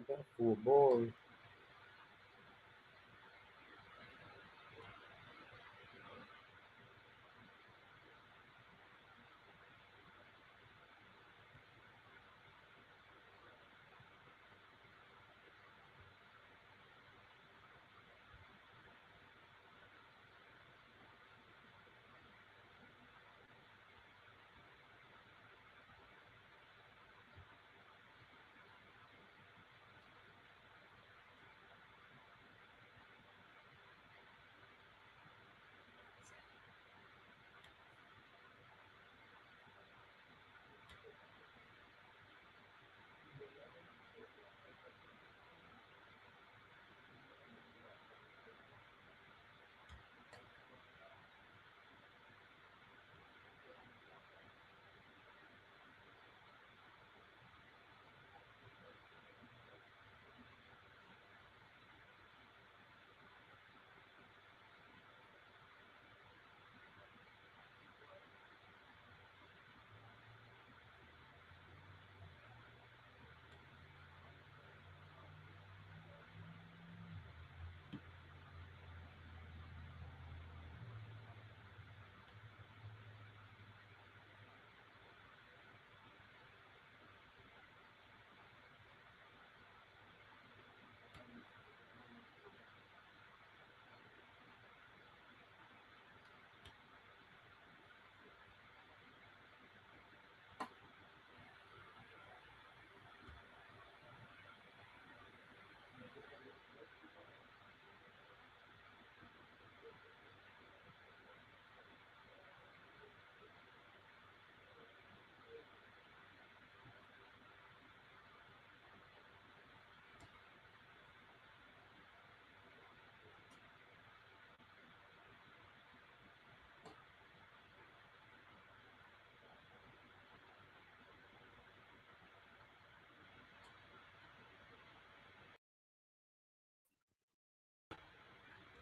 got full board.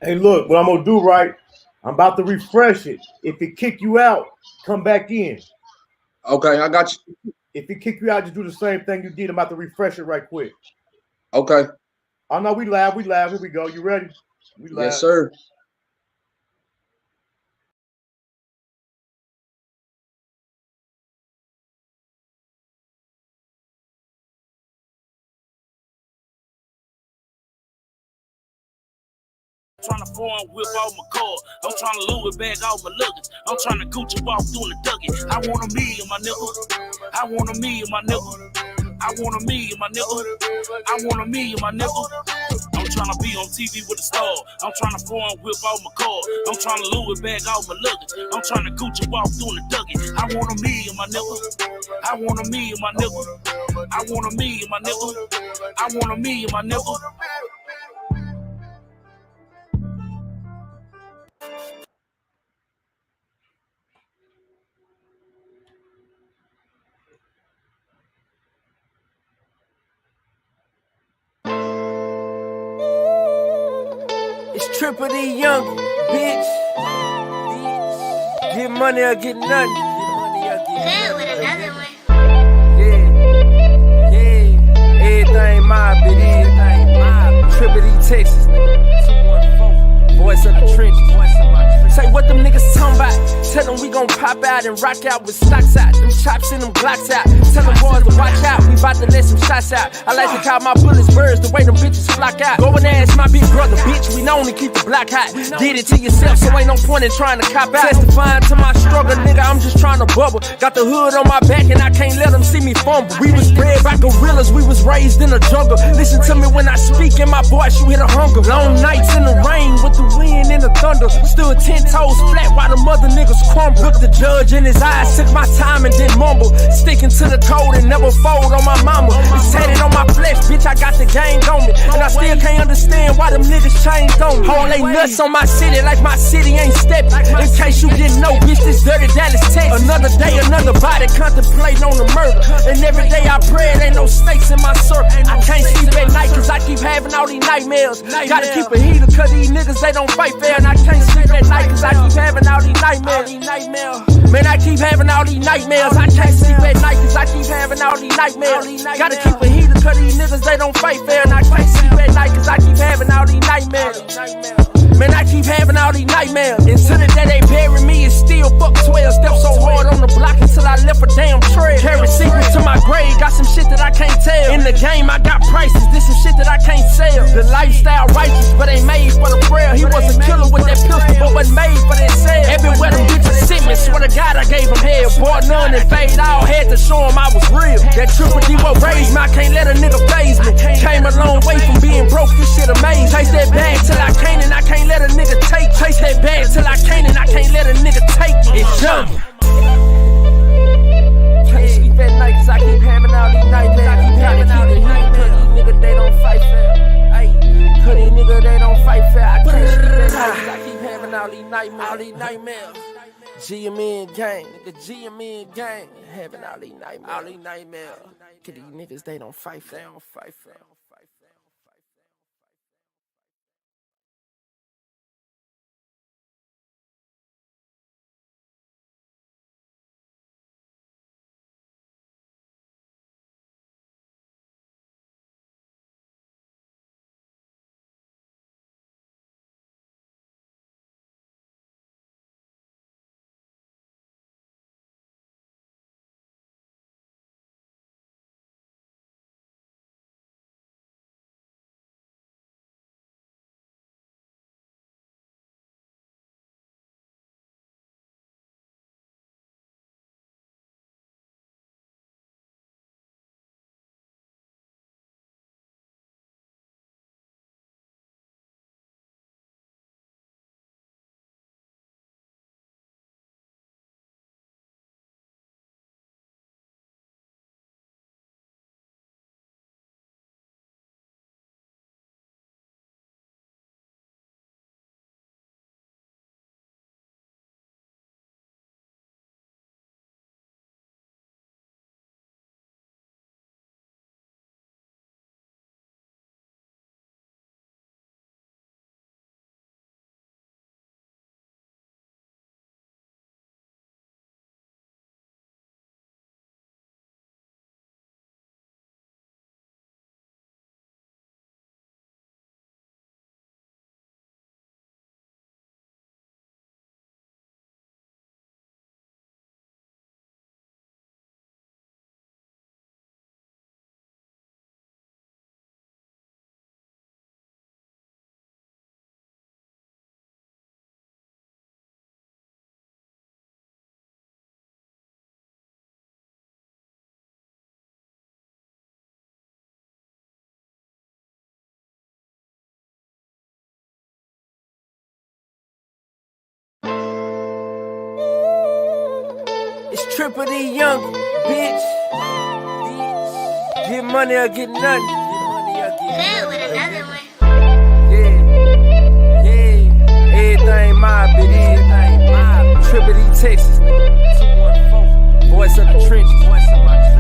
Hey, look, what I'm gonna do, right? I'm about to refresh it. If it kick you out, come back in. Okay, I got you. If it kick you out, just do the same thing you did. I'm about to refresh it right quick. Okay. Oh no, we live. Here we go. You ready? We live. Yes, sir. Trying to foreign whip off my car. I'm trying to Louis bag off my luggage. I'm trying to Gucci walk through the Dougie. I want $1 million, my nigga. I want $1 million, my nigga. I want $1 million, my nigga. I want $1 million, my nigga. I'm trying to be on TV with a star. I'm trying to foreign whip off my car. I'm trying to Louis bag off my luggage. I'm trying to Gucci walk through the Dougie. I want $1 million, my nigga. I want $1 million, my nigga. I want $1 million, my nigga. I want $1 million, my nigga. It's Triple D Yungin, bitch. Get money or get nothing. Good with another one. Yeah. Everything my bitch. Everything my. Triple D, Texas, nigga. 214. Voice of the trenches. Say what them niggas talking about. Tell them we gon' pop out and rock out with stocks out. Them chops and them glocks out. Tell them boys to watch out. We bout to let some shots out. I like to call my bullets birds the way them bitches flock out. Go and ask my big brother, bitch. We known to keep the block hot. Did it to yourself, so ain't no point in trying to cop out. Testifying to my struggle, nigga. I'm just trying to bubble. Got the hood on my back and I can't let them see me fumble. We was bred by gorillas. We was raised in the jungle. Listen to me when I speak and my voice, you hear the hunger. Long nights in the rain with the wind and the thunder. Stood 10 toes flat while the mother niggas crumble. Looked the judge in his eyes, took my time and didn't mumble. Sticking to the code and never fold on my mama. It's tatted on my flesh, bitch, I got the gang on me. And I I still can't understand why them niggas changed on me. All they nuts on my city like my city ain't stepping. In case you didn't know, bitch, this dirty Dallas, Texas. Another day, another body contemplating on the murder. And every day I pray, it ain't no snakes in my circle. I can't sleep at night cause I keep having all these nightmares. Gotta keep a heater cause these niggas, they don't fight fair. And I can't sleep at night cause I keep having all these nightmares. Man, I keep having all these nightmares. I can't sleep at night cause I keep having all these nightmares. Gotta keep a heater cause these niggas, they don't fight fair. And I can't sleep at night cause I keep having all these nightmares. Man, I keep having all these nightmares. Until the day they bury me, it's still fuck 12 steps so hard on the block until I left a damn trail. Carry secrets to my grave, got some shit that I can't tell. In the game, I got prices, this some shit that I can't sell. The lifestyle righteous, but ain't made for the frail. He was a killer with that pistol, but wasn't made for that sale. Everywhere them bitches sent me, swear to God I gave him hell. Bought none and fade all, had to show him I was real. That Triple D what raised me, I can't let a nigga phase me. Came a long way from being broke, this shit amazing. Chase that bag till I can't and I can't let a nigga take. Chase that bag till I can't and I can't let a nigga take. It's jumping. Can't sleep at night cause I keep having all these nightmares. I keep having all these nightmares. Cause these niggas they don't fight fair. Cause these niggas they don't fight fair. I can't sleep at night cause I keep having all these nightmares. All these nightmares. GMN gang, nigga GMN gang. Having all these nightmares. All these nightmares. Cause these niggas they don't fight fair. They don't fight fair. It's Triple D Yungin, bitch. Get money or get nothing. Chhyld with another one. Yeah. Everything mine, bitch. Everything mine. Triple D, Texas, nigga. 214. Voice of the trenches.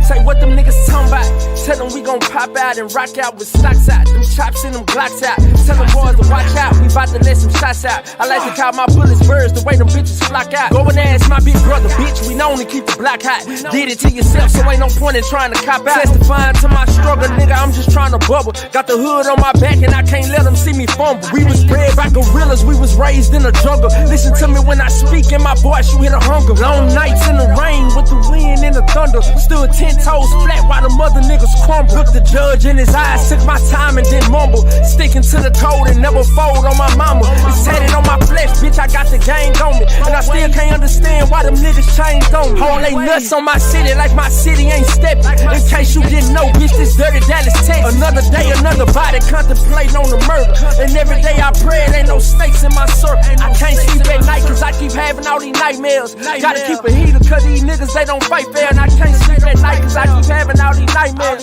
Say what them niggas talking about. Tell them we gon' pop out and rock out with stocks out. Them chops and them glocks out. Tell them boys to watch out. We bout to let some shots out. I like to call my bullets birds the way them bitches flock out. Go and ask my big brother, bitch. We known to keep the block hot. Did it to yourself, so ain't no point in trying to cop out. Testifying to my struggle, nigga. I'm just trying to bubble. Got the hood on my back and I can't let them see me fumble. We was bred by gorillas. We was raised in the jungle. Listen to me when I speak in my voice. You hear the hunger. Long nights in the rain with the wind and the thunder. Stood 10 toes flat while the mother niggas crumble. Looked the judge in his eyes, took my time and then mumble. Sticking to the code and never fold on my mama. It's tatted on my flesh, bitch, I got the gang on me. And I still can't understand why them niggas changed on me. All they nuts on my city like my city ain't stepping. In case you didn't know, bitch, this dirty Dallas, Texas. Another day, another body contemplating on the murder. And every day I pray, it ain't no snakes in my circle. I can't sleep at night cause I keep having all these nightmares. Gotta keep a heater cause these niggas, they don't fight fair. And I can't sleep at night cause I keep having all these nightmares.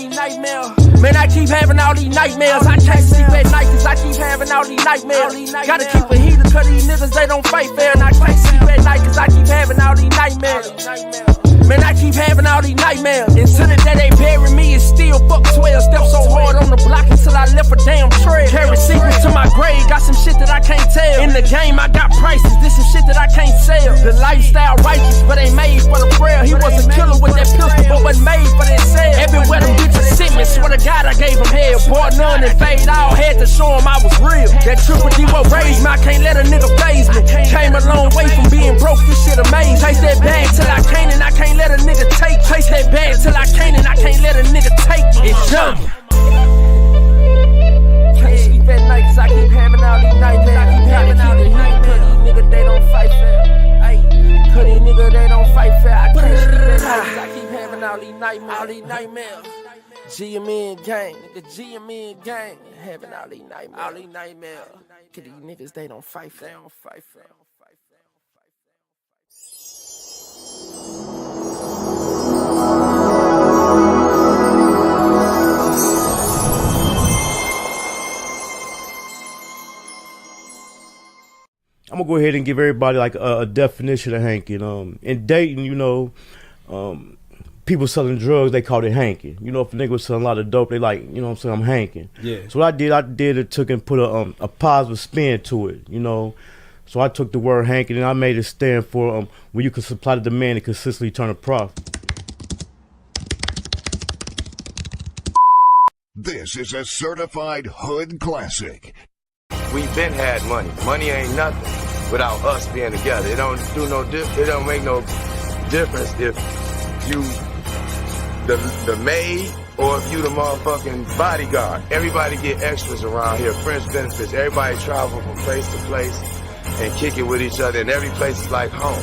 Man, I keep having all these nightmares. I can't sleep at night cause I keep having all these nightmares. Gotta keep a heater cause these niggas, they don't fight fair. And I can't sleep at night cause I keep having all these nightmares. Man, I keep having all these nightmares. Until the day they bury me, it's still fuck 12 steps so hard on the block until I left a damn trail. Carry secrets to my grave, got some shit that I can't tell. In the game, I got prices, this some shit that I can't sell. The lifestyle righteous, but ain't made for the frail. He was a killer with that pistol, but wasn't made for that sale. Everywhere them bitches sent me, swear to God I gave him hell. Bought none and fade all, had to show him I was real. That Triple D what raised me, I can't let a nigga faze me. Came a long way from being broke, this shit amazing. Chase that bag till I can't and I can't let a nigga take. Chase that bag till I can't and I can't let a nigga take. It's young. Can't sleep at night cause I keep having all these nightmares. I keep having all these nightmares. Cause these niggas, they don't fight fair. Ayy, cause these niggas, they don't fight fair. I can't sleep at night cause I keep having all these nightmares. All these nightmares. GMN gang, nigga, GMN gang. Having all these nightmares. All these nightmares. Cause these niggas, they don't fight fair. They don't fight fair. I'm gonna go ahead and give everybody like a definition of hanking. In Dayton, people selling drugs, they call it hanking. You know, if a nigga was selling a lot of dope, they like, you know what I'm saying, I'm hanking. Yeah. So what I did it took and put a positive spin to it, you know. So I took the word hanking and I made it stand for when you can supply the demand and consistently turn a profit. This is a certified hood classic. We've been had money. Money ain't nothing without us being together. It don't do no it don't make no difference if you the maid or if you the motherfucking bodyguard. Everybody get extras around here, friends benefits. Everybody travel from place to place and kick it with each other, and every place is like home.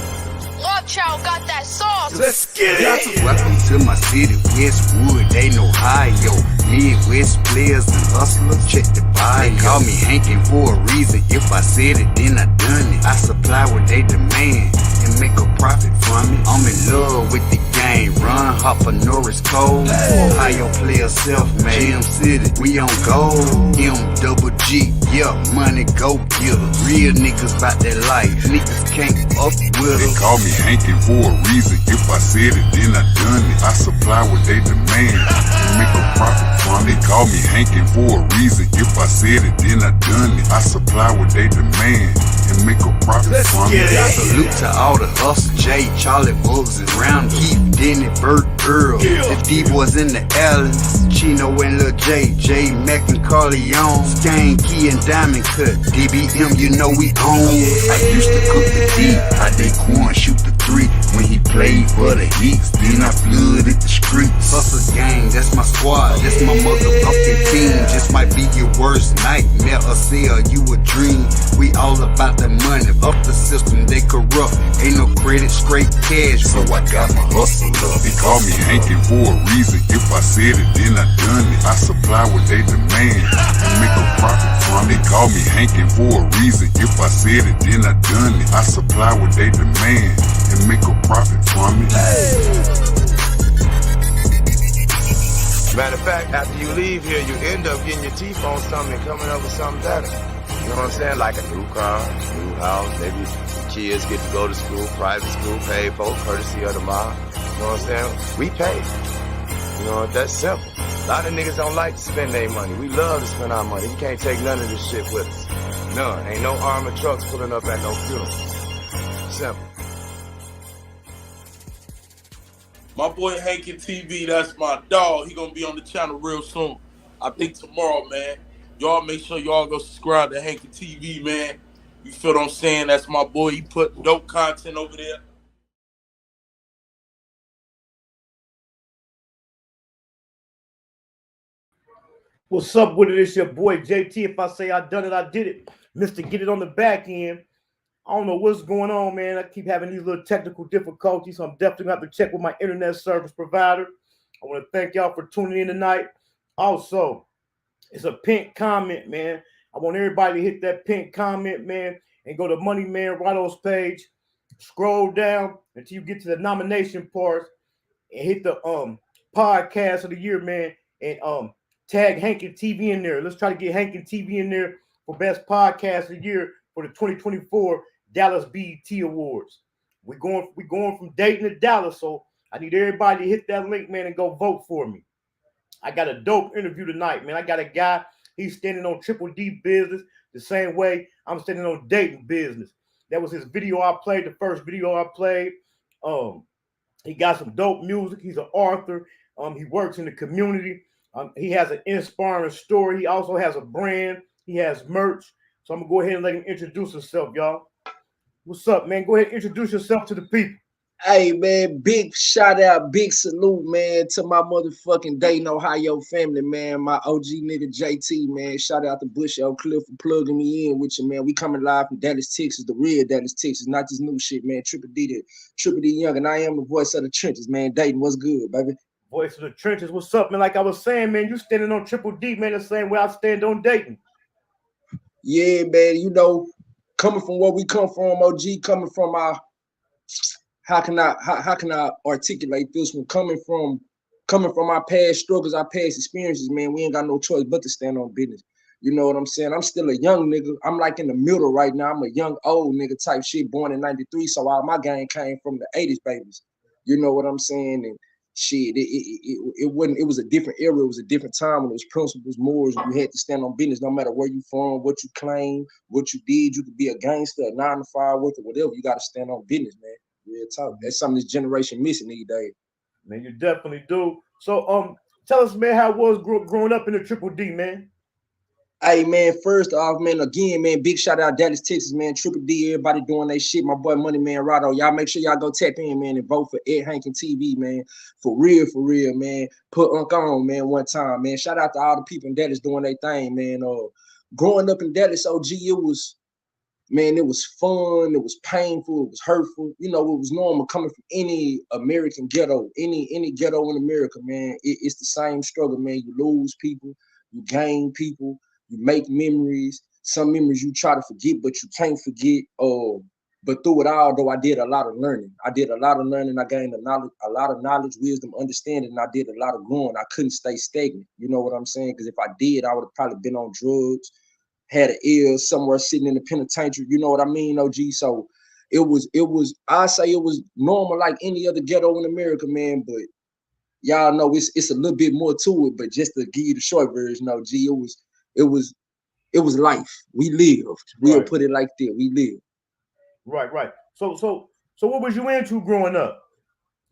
Watch out, got that sauce. Let's get it. Welcome to my city, Westwood, they know Ohio. Midwest players and hustlers, check the bio. They call me Hankin for a reason. If I said it, then I done it. I supply what they demand and make a profit from it. I'm in love with the game. Run, Hopper, Norris, Cole. Ohio players self-made. Jam City, we on gold. M-double-G, yeah, money go getter. Real niggas bout that life. Niggas can't up with us. They call me Hankin for a reason. If I said it, then I done it. I supply what they demand and make a profit from it. They call me Hankin for a reason. If I said it, then I done it. I supply what they demand and make a profit from it. Salute to all the hustle, Jay, Charlie, Bugs, and Round, Keith, Denny, Bert, Earl, the D-boys in the Allens, Chino and Lil J, J, Mac and Carleon, Skane, Key and Diamond Cut, DBM, you know we own. I used to cook the D, I did corn, shoot the 3, when he played for the Heats, then I flooded the streets. Hustle gang, that's my squad, that's my motherfucking team. Just might be your worst nightmare or sell you a dream. We all about the money, up the system, they corrupt. Ain't no credit, straight cash, so I got my hustle up. They call me Hankin for a reason. If I said it, then I done it. I supply what they demand and make a profit from it. They call me Hankin for a reason. If I said it, then I done it. I supply what they demand and make a profit from it. Matter of fact, after you leave here, you end up getting your teeth on something and coming up with something better. You know what I'm saying? Like a new car, new house, maybe kids get to go to school, private school, paid for, courtesy of the mom. You know what I'm saying? We pay. You know, that's simple. A lot of niggas don't like to spend their money. We love to spend our money. We can't take none of this shit with us. None. Ain't no armored trucks pulling up at no funeral. Simple. My boy Hankin TV, that's my dog. He gonna be on the channel real soon. I think tomorrow, man. Y'all make sure y'all go subscribe to Hankin TV, man. You feel what I'm saying? That's my boy. He put dope content over there. What's up with it? It's your boy JT. If I say I done it, I did it. Mr. Get It on the back end. I don't know what's going on, man. I keep having these little technical difficulties, so I'm definitely going to have to check with my internet service provider. I want to thank y'all for tuning in tonight. Also, it's a pink comment, man. I want everybody to hit that pink comment, man, and go to Money Man Rotto's page. Scroll down until you get to the nomination part and hit the podcast of the year, man, and tag Hankin TV in there. Let's try to get Hankin TV in there for best podcast of the year for the 2024 Dallas BET Awards. We're going from Dayton to Dallas, so I need everybody to hit that link, man, and go vote for me. I got a dope interview tonight, man. I got a guy, he's standing on Triple D business the same way I'm standing on Dayton business. That was his video I played, the first video I played. He got some dope music. He's an author. He works in the community. He has an inspiring story. He also has a brand. He has merch. So I'm going to go ahead and let him introduce himself, y'all. What's up, man? Go ahead and introduce yourself to the people. Hey, man, big shout out, big salute, man, to my motherfucking Dayton, Ohio family, man. My OG nigga JT, man. Shout out to Bush OakCliff for plugging me in with you, man. We coming live from Dallas, Texas, the real Dallas, Texas, not this new shit, man. Triple D Yungin. I am the voice of the trenches, man. Dayton, what's good, baby? Voice of the trenches. What's up, man? Like I was saying, man, you standing on Triple D, man, the same way I stand on Dayton. Yeah, man, you know, coming from where we come from, OG, coming from our... How can I articulate this one? Coming from our past struggles, our past experiences, man, we ain't got no choice but to stand on business. You know what I'm saying? I'm still a young nigga. I'm like in the middle right now. I'm a young old nigga type shit, born in '93. So all my game came from the '80s babies. You know what I'm saying? And shit, it wasn't. It was a different era. It was a different time when it was principles, morals. You had to stand on business, no matter where you from, what you claim, what you did. You could be a gangster, a 9-to-5 worker, whatever. You got to stand on business, man. Real talk. That's something this generation missing these days. Man, you definitely do. So, tell us, man, how it was growing up in the Triple D, man. Hey, man, first off, man, again, man, big shout out Dallas, Texas, man. Triple D, everybody doing their shit. My boy Money Man Rado. Y'all make sure y'all go tap in, man, and vote for Hankin TV, man. For real, man. Put Unc on, man, one time, man. Shout out to all the people in Dallas doing their thing, man. Growing up in Dallas, OG, it was fun, it was painful, it was hurtful. You know, it was normal coming from any American ghetto, any ghetto in America, man. It's the same struggle, man. You lose people, you gain people, you make memories. Some memories you try to forget, but you can't forget. But through it all, though, I did a lot of learning. I gained a lot of knowledge, wisdom, understanding, and I did a lot of growing. I couldn't stay stagnant. You know what I'm saying? Because if I did, I would have probably been on drugs, had an ear somewhere sitting in the penitentiary, you know what I mean, OG? So I say it was normal like any other ghetto in America, man, but y'all know it's a little bit more to it, but just to give you the short version, OG, it was life. We lived. We'll put it like that. We lived. Right. So what was you into growing up?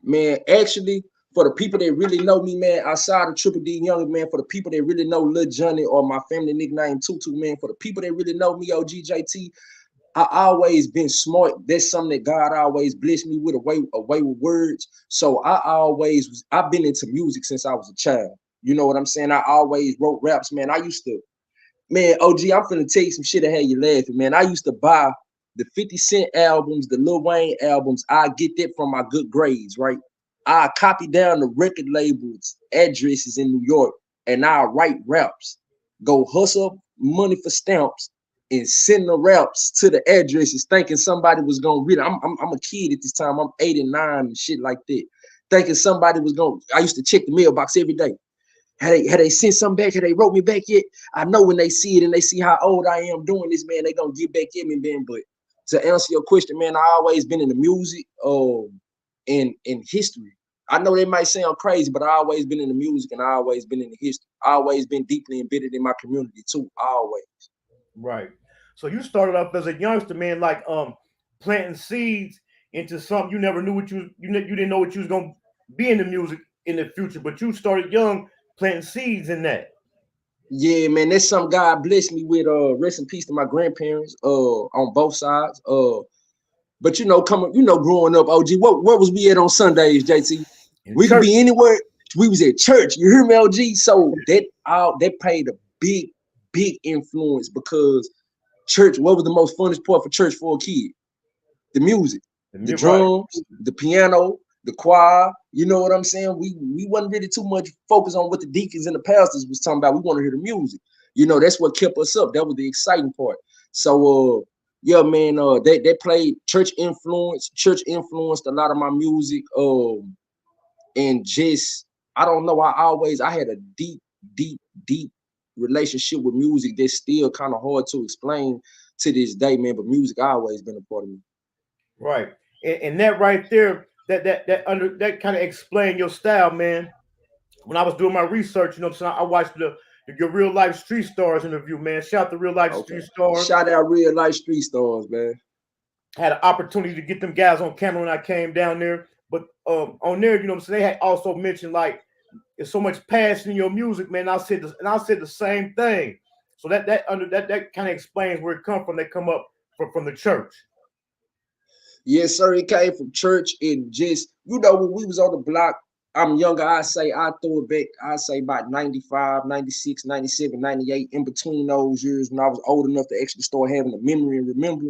Man, actually, for the people that really know me, man, outside of Triple D Yungin, man, for the people that really know Lil Johnny or my family nickname Tutu, man, for the people that really know me, OG JT, I always been smart. That's something that God always blessed me with, a way with words. So I've been into music since I was a child. You know what I'm saying? I always wrote raps, man. OG, I'm finna tell you some shit that had you laughing, man. I used to buy the 50 Cent albums, the Lil Wayne albums. I get that from my good grades, right? I copy down the record labels, addresses in New York, and I write raps. Go hustle money for stamps and send the raps to the addresses, thinking somebody was gonna read it. I'm a kid at this time. I'm 8 and 9 and shit like that. Thinking somebody was gonna. I used to check the mailbox every day. Had they sent something back? Had they wrote me back yet? I know when they see it and they see how old I am doing this, man, they gonna get back at me, man. But to answer your question, man, I always been in the music, in history. I know they might sound crazy, but I always been in the music and I always been in the history. I always been deeply embedded in my community too, always. Right. So you started off as a youngster, man, like planting seeds into something you never knew what you didn't know what you was gonna be in the music in the future, but you started young planting seeds in that. Yeah, man, that's something God blessed me with. Rest in peace to my grandparents, on both sides. But growing up, OG, where was we at on Sundays, JT? We could be anywhere. We was at church. You hear me, OG? So that played a big influence, because church, what was the most funnest part for church for a kid? The music, the drums, the piano, the choir. You know what I'm saying? We wasn't really too much focused on what the deacons and the pastors was talking about. We want to hear the music. You know, that's what kept us up. That was the exciting part. So yeah, man, they played church influenced a lot of my music. And just, I don't know, I had a deep deep relationship with music that's still kind of hard to explain to this day, man. But music always been a part of me. Right. And that right there, that kind of explain your style, man. When I was doing my research, you know what I'm saying, I watched your RealLyfe Street Starz interview, man. Shout out to RealLyfe Street Starz. Shout out RealLyfe Street Starz, man. Had an opportunity to get them guys on camera when I came down there. But on there, you know what I'm saying, they had also mentioned like there's so much passion in your music, man. I said the same thing. So that kind of explains where it come from. They come up from the church. Yes, sir. It came from church, and just, you know, when we was on the block, I'm younger, I throw it back, I say about 95, 96, 97, 98, in between those years when I was old enough to actually start having a memory and remember.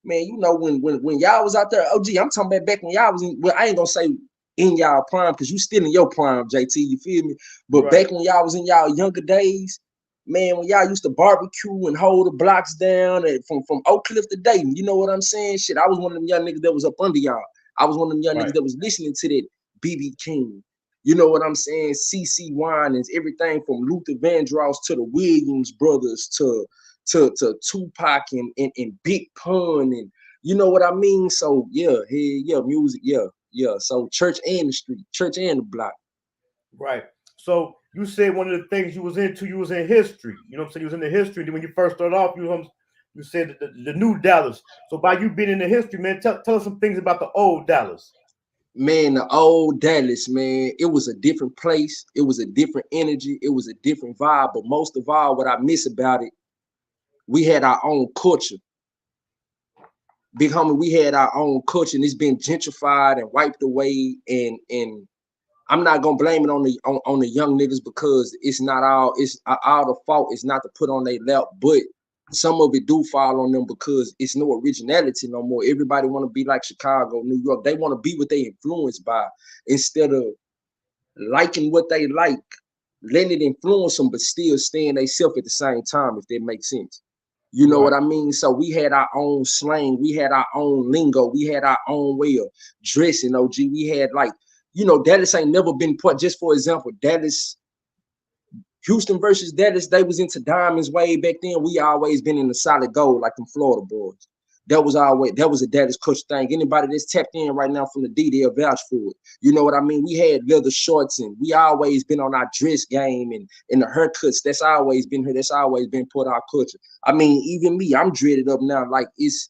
Man, you know, when y'all was out there, OG, I'm talking about back when y'all was in, well, I ain't gonna say in y'all prime, because you still in your prime, JT, you feel me? But back when y'all was in y'all younger days, man, when y'all used to barbecue and hold the blocks down and from OakCliff to Dayton, you know what I'm saying? Shit, I was one of them young niggas that was up under y'all. I was one of them young niggas that was listening to that BB King. You know what I'm saying? CC Winans, everything from Luther Vandross to the Williams brothers to Tupac and Big Pun, and you know what I mean? So yeah, music, yeah. So church and the street, church and the block. Right. So you said one of the things you was in history. You know what I'm saying? You was in the history. Then when you first started off, you said the new Dallas. So by you being in the history, man, tell us some things about the old Dallas. Man, the old Dallas, man, it was a different place. It was a different energy. It was a different vibe. But most of all, what I miss about it, we had our own culture. Big homie, we had our own culture, and it's been gentrified and wiped away. And I'm not gonna blame it on the young niggas, because it's not all the fault. It's not to put on their lap, but some of it do fall on them because it's no originality no more. Everybody want to be like Chicago, New York. They want to be what they influenced by, instead of liking what they like, letting it influence them, but still staying themselves at the same time, if that makes sense. You know what I mean? So we had our own slang, we had our own lingo, we had our own way of dressing, OG. We had, like, you know, Dallas ain't never been put, just for example, Houston versus Dallas, they was into diamonds way back then. We always been in the solid gold, like them Florida boys. That was a Dallas culture thing. Anybody that's tapped in right now from the D, they'll vouch for it. You know what I mean? We had leather shorts, and we always been on our dress game and the haircuts. That's always been here. That's always been part of our culture. I mean, even me, I'm dreaded up now. Like, it's,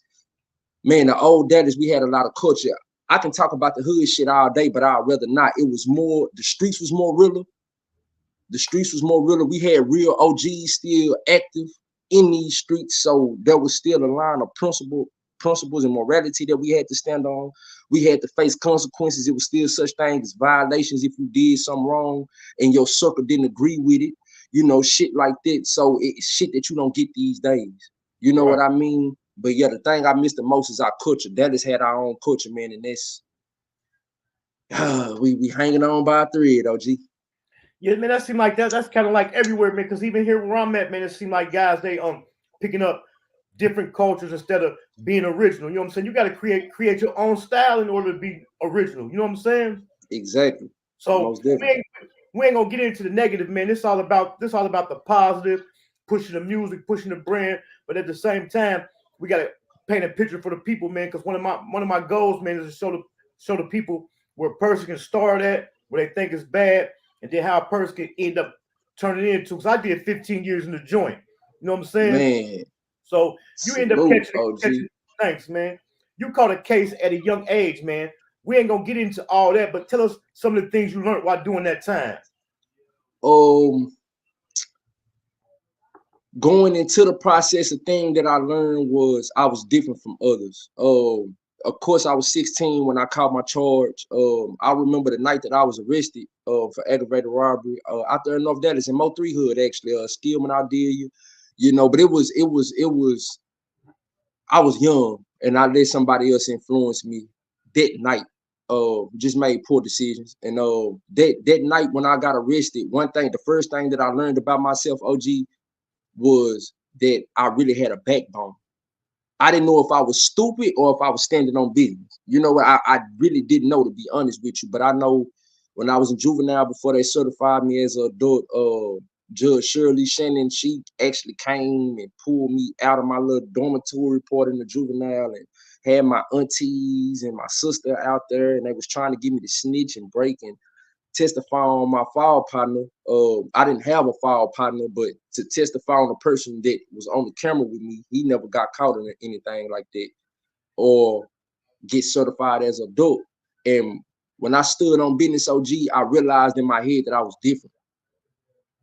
man, the old Dallas, we had a lot of culture. I can talk about the hood shit all day, but I'd rather not. It was more, the streets was more realer. The streets was more realer. We had real OGs still active in these streets, so there was still a line of principles and morality that we had to stand on. We had to face consequences. It was still such things as violations if you did something wrong and your circle didn't agree with it, you know, shit like that. So it's shit that you don't get these days. You know what I mean? But yeah, the thing I miss the most is our culture. Dallas had our own culture, man, and that's we hanging on by a thread, OG. Yeah, man, that seemed like that's kind of like everywhere, man, because even here where I'm at, man, it seemed like guys, they picking up different cultures instead of being original. You know what I'm saying? You got to create your own style in order to be original. You know what I'm saying? Exactly. So we ain't gonna get into the negative, man. This all about the positive, pushing the music, pushing the brand, but at the same time, we got to paint a picture for the people, man, because one of my goals, man, is to show the people where a person can start at, where they think is bad, and then how a person can end up turning into. Because I did 15 years in the joint. You know what I'm saying? Man. So you end up catching. Thanks, man. You caught a case at a young age, man. We ain't gonna get into all that, but tell us some of the things you learned while doing that time. Going into the process, the thing that I learned was I was different from others. Of course, I was 16 when I caught my charge. I remember the night that I was arrested for aggravated robbery out there in North Dallas, in Mo 3 Hood, actually. Skillman, I dare you. You know, but it was, I was young, and I let somebody else influence me that night. Just made poor decisions. And that night when I got arrested, the first thing that I learned about myself, OG, was that I really had a backbone. I didn't know if I was stupid or if I was standing on business. You know, I really didn't know, to be honest with you. But I know when I was in juvenile, before they certified me as an adult, Judge Shirley Shannon, she actually came and pulled me out of my little dormitory report in the juvenile and had my aunties and my sister out there, and they was trying to get me to snitch and break and testify on my fall partner. I didn't have a fall partner, but to testify on the person that was on the camera with me, he never got caught in anything like that or get certified as an adult. And when I stood on Business OG, I realized in my head that I was different.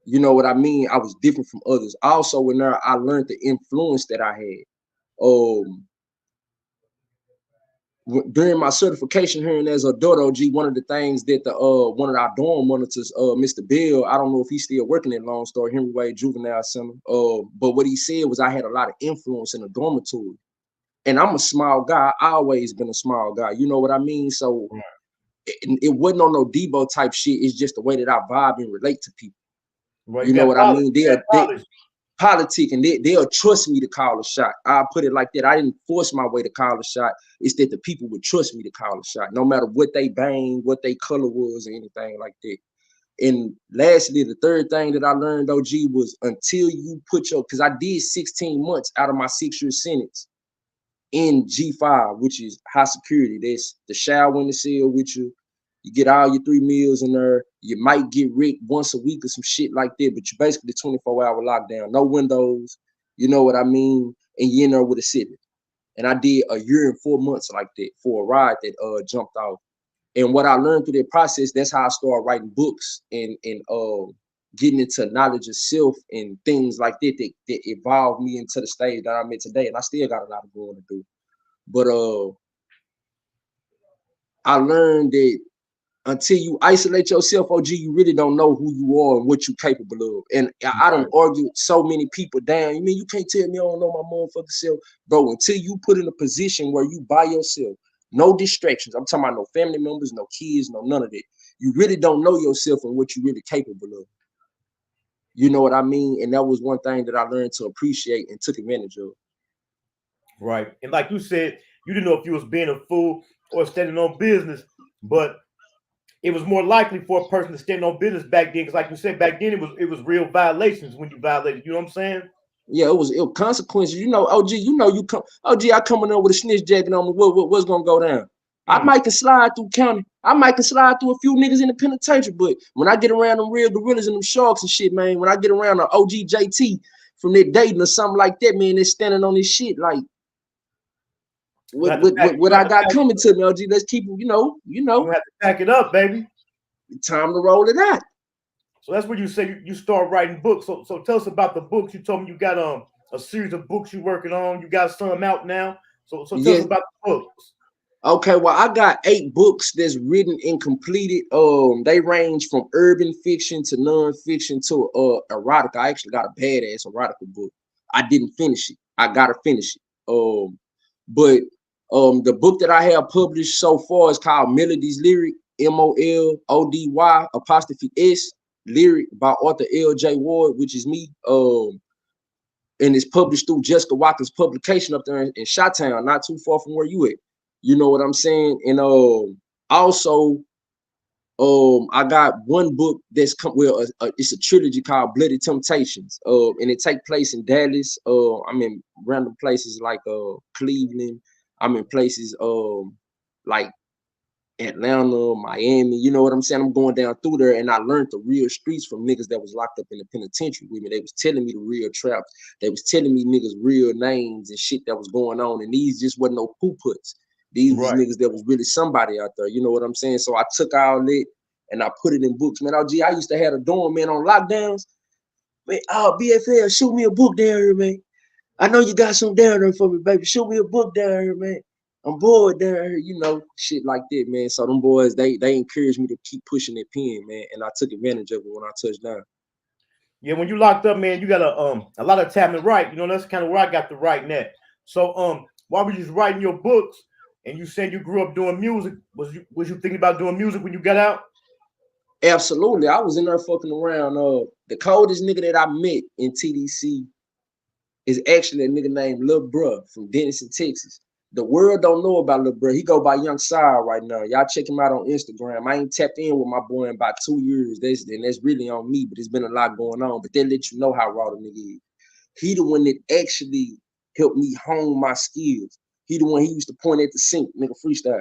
You know what I mean? I was different from others. Also in there, I learned the influence that I had. During my certification hearing as a adult OG, one of the things that one of our dorm monitors, Mr. Bill, I don't know if he's still working at Lone Star Henry Wade Juvenile Center, but what he said was I had a lot of influence in the dormitory. And I'm a small guy. I always been a small guy. You know what I mean? So it wasn't on no Debo type shit. It's just the way that I vibe and relate to people. Right, you know what I mean? They're politic and they'll trust me to call a shot. I'll put it like that. I didn't force my way to call a shot. It's that the people would trust me to call a shot, no matter what they bang, what they color was, or anything like that. And lastly, the third thing that I learned, OG, was until you put because I did 16 months out of my 6-year sentence in G5, which is high security. That's the shower in the cell with you. You get all your 3 meals in there. You might get rigged once a week or some shit like that, but you basically 24-hour lockdown, no windows. You know what I mean? And you're in there with a sibling. And I did a year and 4 months like that for a ride that jumped off. And what I learned through that process, that's how I started writing books and getting into knowledge of self and things like that that evolved me into the stage that I'm at today. And I still got a lot of going to do. But I learned that until you isolate yourself, OG, you really don't know who you are and what you're capable of. And I don't argue so many people down. You mean you can't tell me I don't know my motherfucking self? Bro, until you put in a position where you by yourself, no distractions. I'm talking about no family members, no kids, no none of that. You really don't know yourself and what you're really capable of. You know what I mean? And that was one thing that I learned to appreciate and took advantage of. Right. And like you said, you didn't know if you was being a fool or standing on business, but it was more likely for a person to stand on business back then, because like you said, back then it was real violations when you violated. You know what I'm saying? Yeah, it was consequences. You know, OG, you come, OG, I coming up with a snitch jacket on me. What's gonna go down? I might can slide through county. I might can slide through a few niggas in the penitentiary, but when I get around them real gorillas and them sharks and shit, man, when I get around an OG JT from that Dayton or something like that, man, they're standing on this shit like what I got coming to me, OG. Let's keep it, you know. You have to pack it up, baby. Time to roll it out. So that's when you say you start writing books. So tell us about the books. You told me you got a series of books you're working on. You got some out now. So tell us about the books. Okay, well, I got 8 books that's written and completed. They range from urban fiction to non-fiction to erotica. I actually got a badass erotica book. I didn't finish it. I gotta finish it. But the book that I have published so far is called Melodies Lyric, MOLODY''S Lyric by Author L.J. Ward, which is me. And it's published through Jessica Watkins publication up there in Chi-Town, not too far from where you at. You know what I'm saying? And also I got one book that's it's a trilogy called Bloody Temptations. And it takes place in Dallas. I'm in random places like Cleveland. I'm in places like Atlanta, Miami, you know what I'm saying? I'm going down through there, and I learned the real streets from niggas that was locked up in the penitentiary with me. They was telling me the real traps. They was telling me niggas real names and shit that was going on, and these just wasn't no poo-puts. These was niggas that was really somebody out there, you know what I'm saying? So I took all that and I put it in books. Man, OG, I used to have a dorm, man, on lockdowns. Man, BFL, shoot me a book down here, man. I know you got some down there for me, baby. Shoot me a book down here, man. I'm bored there, you know, shit like that, man. So them boys, they encouraged me to keep pushing that pen, man, and I took advantage of it when I touched down. Yeah, when you locked up, man, you got a lot of time to write. You know, that's kind of where I got to writing at. So while we just writing your books, and you said you grew up doing music, was you thinking about doing music when you got out? Absolutely, I was in there fucking around. The coldest nigga that I met in TDC is actually a nigga named Lil Bruh from Denison, Texas. The world don't know about little bro. He go by Young Chhyld right now. Y'all check him out on Instagram. I ain't tapped in with my boy in about 2 years. That's really on me, but it's been a lot going on. But they let you know how raw the nigga is. He the one that actually helped me hone my skills. He the one he used to point at the sink, nigga, freestyle.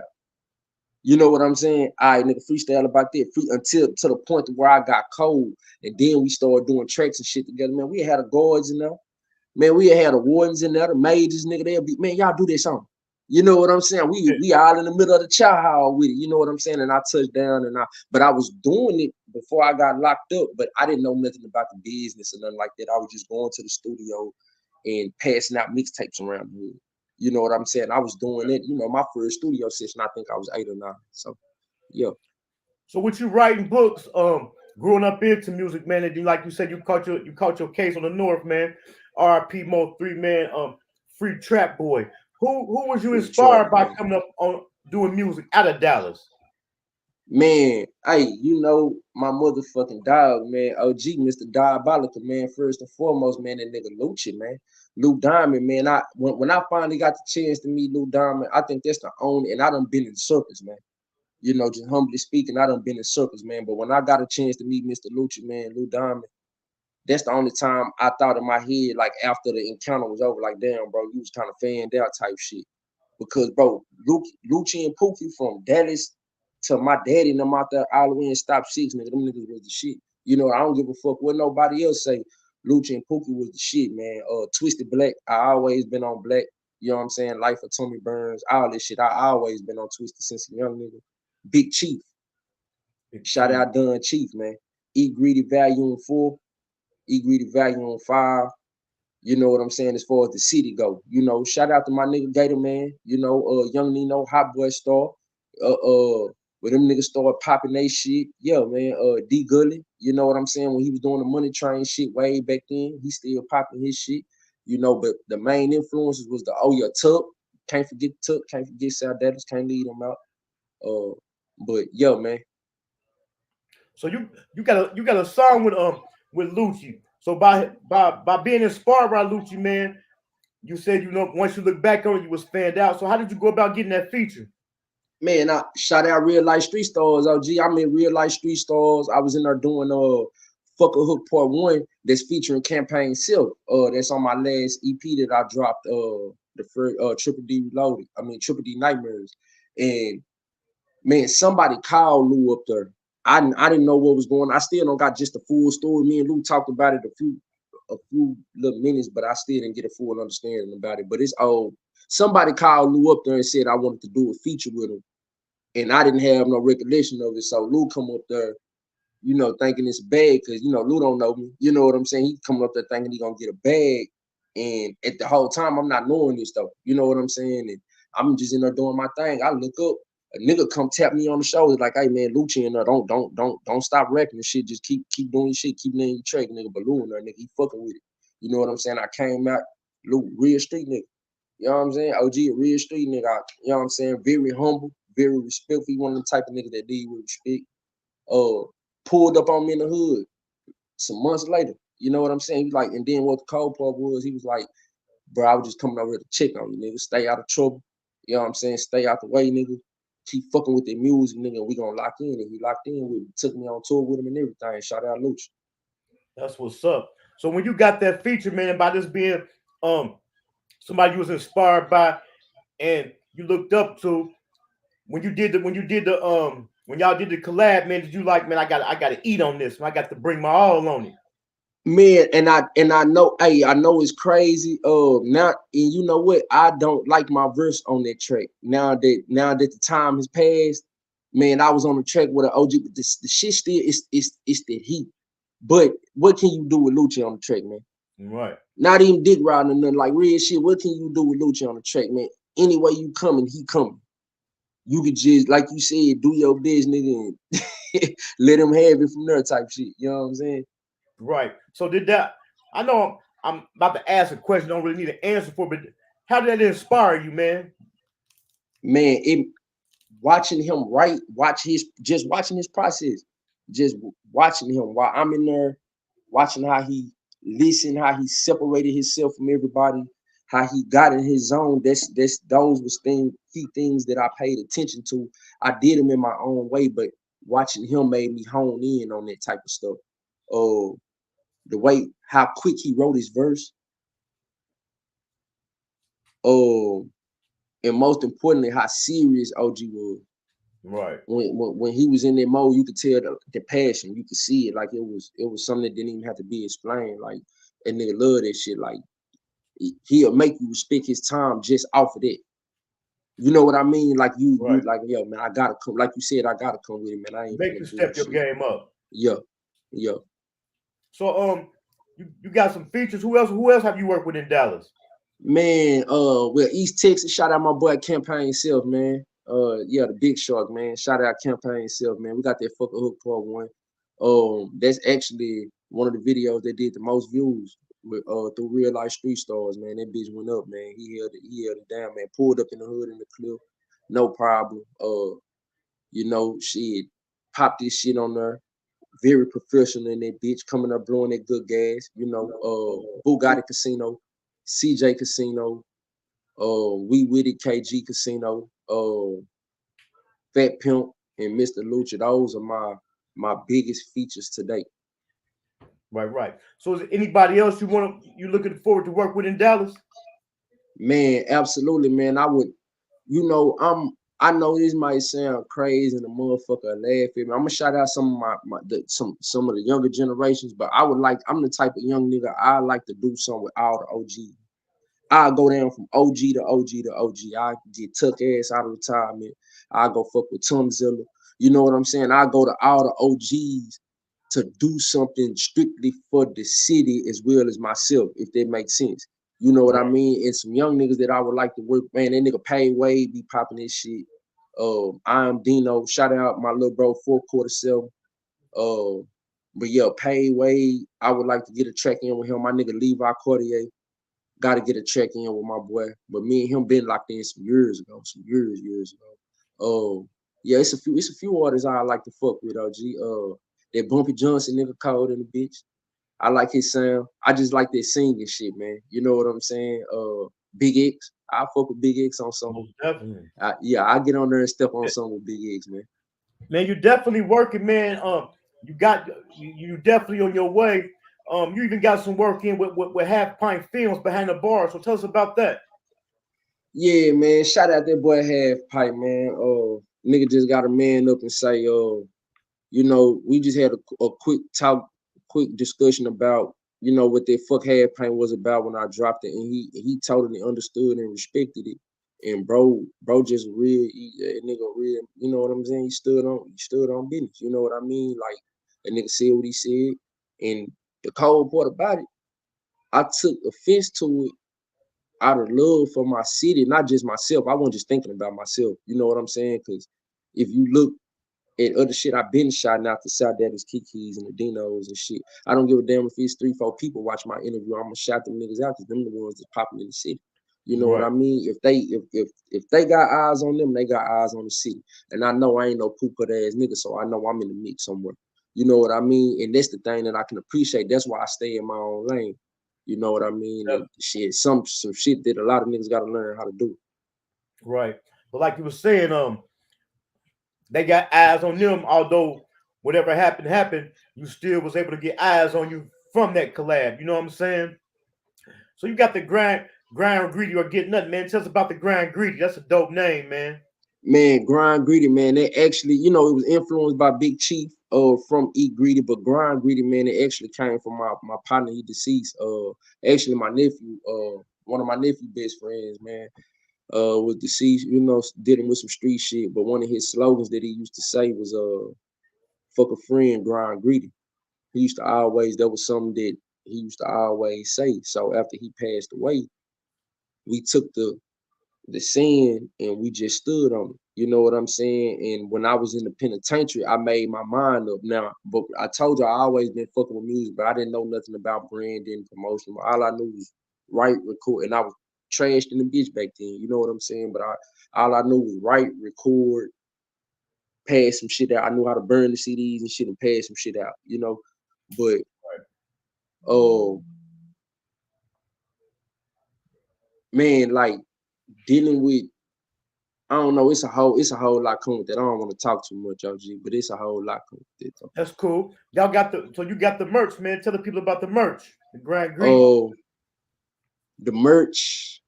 You know what I'm saying? All right, nigga, freestyle about that. Until to the point where I got cold. And then we started doing tracks and shit together. Man, we had the guards in there. Man, we had the wardens in there, the majors, nigga. They'll be, man, y'all do that song. You know what I'm saying? We all in the middle of the chow hall with it. You know what I'm saying? And I touched down but I was doing it before I got locked up, but I didn't know nothing about the business or nothing like that. I was just going to the studio and passing out mixtapes around the hood. You know what I'm saying? I was doing it. You know, my first studio session, I think I was 8 or 9. So, yeah. So with you writing books, growing up into music, man, and like you said, you caught your case on the North, man. R.I.P. Mo 3 man, Free Trap Boy. Who was you inspired by coming up on doing music out of Dallas? Man, hey, you know my motherfucking dog, man. OG, Mr. Diabolical, man. First and foremost, man, that nigga Lucci, man. Lou Diamond, man. When I finally got the chance to meet Lou Diamond, I think that's the only, and I done been in circles, man. You know, just humbly speaking, I done been in circles, man. But when I got a chance to meet Mr. Lucci, man, Lou Diamond, that's the only time I thought in my head, like after the encounter was over, like, damn, bro, you was kind of fanned out type shit. Because, bro, Lucci and Pookie from Dallas to my daddy and them out there all the way in Stop 6, nigga, them niggas was the shit. You know, I don't give a fuck what nobody else say. Lucci and Pookie was the shit, man. Twisted Black, I always been on Black. You know what I'm saying? Life of Tommy Burns, all this shit. I always been on Twisted since a young nigga. Big Chief. Shout out Dunn Chief, man. Eat Greedy Value 4. Eat Greedy Value 5. You know what I'm saying? As far as the city go, you know, shout out to my nigga Gator, man. You know, Young Nino, Hot Boy Star. When them niggas started popping they shit, yeah, man. D Gully, you know what I'm saying? When he was doing the Money Train shit way back then, he still popping his shit, you know. But the main influences was the Tuck. Can't forget Tuck. Can't forget South Dallas. Can't leave them out. But yeah, man. So you got a song with Lucci. So by being inspired by Lucci, man, you said, you know, once you look back on it, you was fanned out. So how did you go about getting that feature? Man, I shout out RealLyfe Street Starz, OG. I'm in RealLyfe Street Starz. I was in there doing Fuck a Hook Part 1 that's featuring Campaign Silk. That's on my last EP that I dropped, the first Triple D Reloaded. I mean Triple D Nightmares. And man, somebody called Lou up there. I didn't know what was going on. I still don't got just the full story. Me and Lou talked about it a few little minutes, but I still didn't get a full understanding about it. But it's old. Somebody called Lou up there and said I wanted to do a feature with him. And I didn't have no recollection of it. So Lou come up there, you know, thinking it's bad because, you know, Lou don't know me. You know what I'm saying? He come up there thinking he gonna get a bag. And at the whole time, I'm not knowing this stuff. You know what I'm saying? And I'm just in there doing my thing. I look up, a nigga come tap me on the shoulder like, hey man, Lucci in there, don't stop rapping and shit. Just keep doing your shit, keep letting your track, nigga. But Lou in there, nigga, he fucking with it. You know what I'm saying? I came out, Lou, real street nigga. You know what I'm saying? OG, a real street nigga. You know what I'm saying? Very humble, very respectful. He one of the type of niggas that deal with respect. Pulled up on me in the hood some months later. You know what I'm saying? He like, and then what the cold part was, he was like, bro, I was just coming over here to check on you, nigga. Stay out of trouble. You know what I'm saying? Stay out the way, nigga. Keep fucking with the music, nigga. We gonna lock in. And he locked in with me. Took me on tour with him and everything. Shout out Lucci. That's what's up. So when you got that feature, man, by this being somebody you was inspired by and you looked up to, when y'all did the collab, man, did you like, man, I gotta eat on this, man. I got to bring my all on it. Man, and I know, hey, I know it's crazy. Now, and you know what? I don't like my verse on that track. Now that the time has passed, man, I was on the track with an OG, but the shit still it's the heat. But what can you do with Lucci on the track, man? Right. Not even dick riding or nothing, like real shit. What can you do with Lucci on the track, man? Anyway you coming, he coming. You could just, like you said, do your business, nigga, and let him have it from there type shit. You know what I'm saying? Right. So did that, I know I'm about to ask a question, don't really need an answer for, but how did that inspire you, man? Man, watching him write, watching his process, just watching him while I'm in there, watching how he listened, how he separated himself from everybody, how he got in his zone. Those was key things that I paid attention to. I did them in my own way, but watching him made me hone in on that type of stuff. The way how quick he wrote his verse. And most importantly, how serious OG was. Right. When he was in that mode, you could tell the passion. You could see it. Like it was something that didn't even have to be explained. Like that nigga love that shit. Like he'll make you respect his time just off of that. You know what I mean? Like you like, yo, man, I gotta come. Like you said, I gotta come with it, man. I ain't make you step your game up. Yeah. So you got some features. Who else have you worked with in Dallas? Man, well, East Texas, shout out my boy Campaign Self, man. Yeah, the Big Shark, man. Shout out Campaign Self, man. We got that fucking hook part 1. That's actually one of the videos that did the most views with through RealLyfe Street Starz, man. That bitch went up, man. He held it down, man. Pulled up in the hood in the cliff, no problem. You know, shit, popped this shit on there. Very professional in that bitch, coming up blowing that good gas. You know, Bugatti Casino, CJ Casino, We With It KG Casino, Fat Pimp, and Mr. Lucha. Those are my biggest features to date. Right. So is there anybody else you looking forward to work with in Dallas? Man, absolutely, man. I would, you know, I know this might sound crazy and the motherfucker laugh at me. I'm gonna shout out some of some of the younger generations, but I'm the type of young nigga I like to do something with all the OG. I'll go down from OG to OG to OG. I get tuck ass out of retirement. I go fuck with Tumzilla. You know what I'm saying? I go to all the OGs to do something strictly for the city as well as myself, if that makes sense. You know what I mean? And some young niggas that I would like to work, man, that nigga Pay Wade be popping this shit. I am Dino. Shout out my little bro, 447. But yeah, Pay Wade, I would like to get a track in with him. My nigga Levi Cordier. Got to get a check in with my boy. But me and him been locked in some years ago. Yeah, it's a few artists I like to fuck with, OG. That Bumpy Johnson nigga cold in the bitch. I like his sound. I just like that singing shit, man. You know what I'm saying? Big X. I fuck with Big X on something. Definitely. I get on there and step on something with Big X, man. Man, you definitely working, man. You definitely on your way. You even got some work in with Half Pint Films behind the bar. So tell us about that. Yeah, man. Shout out that boy Half Pint, man. Nigga just got a man up and say, you know, we just had a quick discussion about, you know, what that fuck Half Pint was about when I dropped it, and he totally understood and respected it. And bro just real, nigga real, you know what I'm saying? He stood on business. You know what I mean? Like, that nigga said what he said. And the cold part about it, I took offense to it out of love for my city, not just myself. I wasn't just thinking about myself. You know what I'm saying? Because if you look at other shit, I've been shouting out to South Dallas Kikis and the Dinos and shit. I don't give a damn if it's 3-4 people watch my interview. I'm gonna shout them niggas out because them the ones that's popping in the city. You know what I mean? If they got eyes on them, they got eyes on the city. And I know I ain't no poop-cut ass nigga, so I know I'm in the mix somewhere. You know what I mean? And that's the thing that I can appreciate. That's why I stay in my own lane. You know what I mean? And shit, some shit that a lot of niggas gotta learn how to do. Right. But like you were saying, they got eyes on them, although whatever happened, you still was able to get eyes on you from that collab. You know what I'm saying? So you got the Grind Greedy or Get Nothing, man. Tell us about the Grind Greedy. That's a dope name, man. Man, Grind Greedy, man. They actually, you know, it was influenced by Big Chief from Eat Greedy, but Grind Greedy, man, it actually came from my partner, he deceased. Actually my nephew, one of my nephew's best friends, man, was deceased, you know, dealing with some street shit. But one of his slogans that he used to say was fuck a friend, grind greedy. That was something that he used to always say. So after he passed away, we took the saying and we just stood on it. You know what I'm saying? And when I was in the penitentiary, I made my mind up now. But I told you I always been fucking with music, but I didn't know nothing about branding, promotion. All I knew was write, record, and I was trashed in the bitch back then. You know what I'm saying? But all I knew was write, record, pass some shit out. I knew how to burn the CDs and shit and pass some shit out, you know. But man, like dealing with, I don't know, it's a whole lot coming with that. I don't want to talk too much, OG, but it's a whole lot coming with it. Though. That's cool. Y'all got so you got the merch, man. Tell the people about the merch. The Grand Greek. Oh, the merch.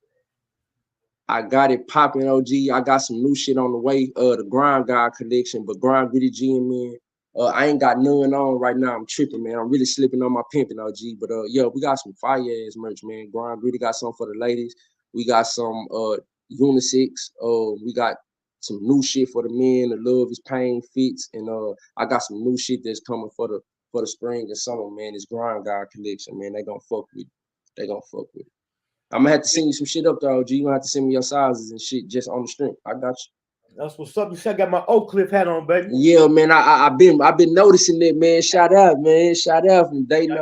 I got it popping, OG. I got some new shit on the way. The Grind Guy collection, but Grind Gritty G and man. I ain't got none on right now. I'm tripping, man. I'm really slipping on my pimping, OG. But yeah, we got some fire ass merch, man. Grind Gritty got some for the ladies. We got some unisex. We got some new shit for the men. The Love is Pain fits, and I got some new shit that's coming for the spring and summer, man. This Grind Guy collection, man. They gonna fuck with it. They gonna fuck with it. I'm gonna have to send you some shit up though, OG. You gonna have to send me your sizes and shit just on the strength. I got you. That's what's up. You see, I got my OakCliff hat on, baby. Yeah, man. I've been noticing that, man. Shout out, man. Shout out from Dayton.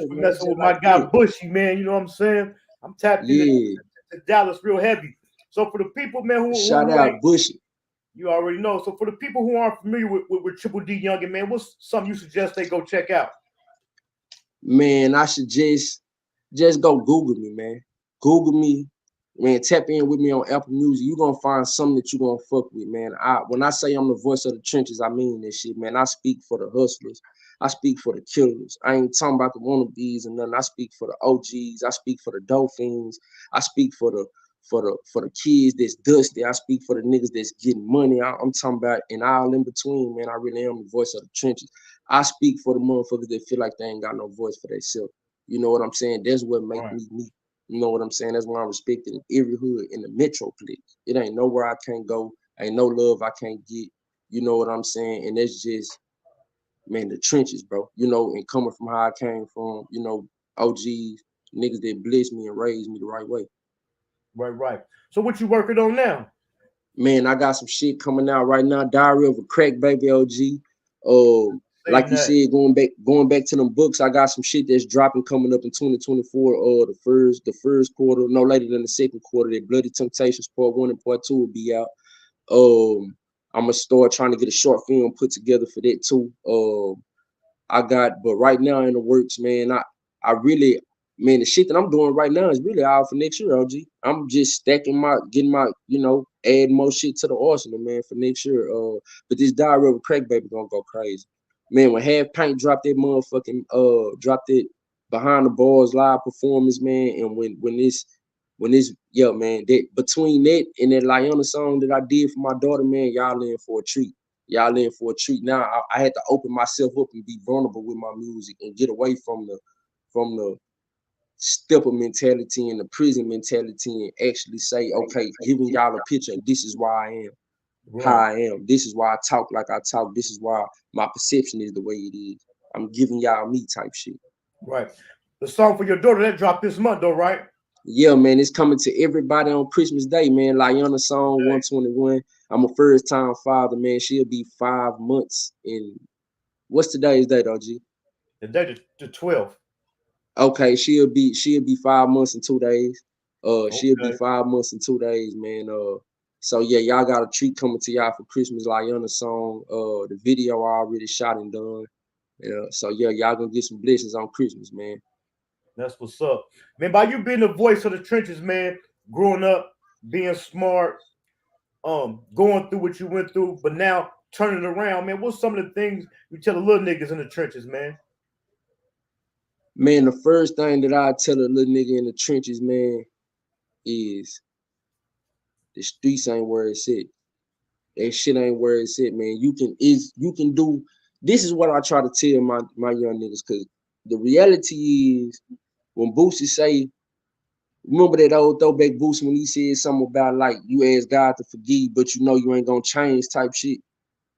Messing with my guy Bushy, man. You know what I'm saying? I'm tapped in to Dallas real heavy. So for the people, man, who shout out Bushy. You already know. So for the people who aren't familiar with Triple D Yungin, man, what's something you suggest they go check out? Man, I should just go Google me, man. Google me, man. Tap in with me on Apple Music. You're gonna find something that you're gonna fuck with, man. When I say I'm the voice of the trenches, I mean this shit, man. I speak for the hustlers. I speak for the killers. I ain't talking about the wannabes and nothing. I speak for the OGs. I speak for the dolphins. I speak for the kids that's dusty. I speak for the niggas that's getting money. I'm talking about and all in between, man. I really am the voice of the trenches. I speak for the motherfuckers that feel like they ain't got no voice for themselves. You know what I'm saying? That's what makes me me. You know what I'm saying? That's why I'm respected in every hood in the Metroplex. It ain't nowhere I can't go. Ain't no love I can't get. You know what I'm saying? And that's just, man, the trenches, bro. You know, and coming from how I came from, you know, OGs, niggas that blessed me and raised me the right way. Right. So what you working on now? Man, I got some shit coming out right now. Diary of a Crack Baby, OG. Like you said, going back to them books, I got some shit that's dropping coming up in 2024. The first quarter, no later than the second quarter. That Bloody Temptations Part 1 and Part 2 will be out. I'm gonna start trying to get a short film put together for that too. But right now in the works, man. I really, man, the shit that I'm doing right now is really out for next year, OG. I'm just getting my, you know, add more shit to the arsenal, man, for next year. But this Diary of a Crack Baby gonna go crazy. Man, when Half Pint dropped that motherfucking dropped it Behind the Bars live performance, man, and when this yeah, man, that between that and that Liana song that I did for my daughter, man, y'all in for a treat. Y'all in for a treat. Now I had to open myself up and be vulnerable with my music and get away from the stepper mentality and the prison mentality and actually say, okay, giving y'all a picture, this is why I am. How I am. This is why I talk like I talk. This is why my perception is the way it is. I'm giving y'all me type shit. Right. The song for your daughter that dropped this month though, right? Yeah, man. It's coming to everybody on Christmas Day, man. Liana song 121. I'm a first time father, man. She'll be 5 months in what's today's date, OG? The day the 12th. Okay, she'll be 5 months and 2 days. She'll be 5 months and 2 days, man. So yeah, y'all got a treat coming to y'all for Christmas, Liana song. The video already shot and done. Yeah, so yeah, y'all gonna get some blessings on Christmas, man. That's what's up, man. By you being the voice of the trenches, man, growing up, being smart, going through what you went through, but now turning around, man. What's some of the things you tell the little niggas in the trenches, man? Man, the first thing that I tell a little nigga in the trenches, man, is the streets ain't where it's at. That shit ain't where it's at, man. You can do. This is what I try to tell my young niggas, because the reality is when Boosie say, remember that old throwback Boosie when he said something about like you ask God to forgive, but you know you ain't gonna change type shit.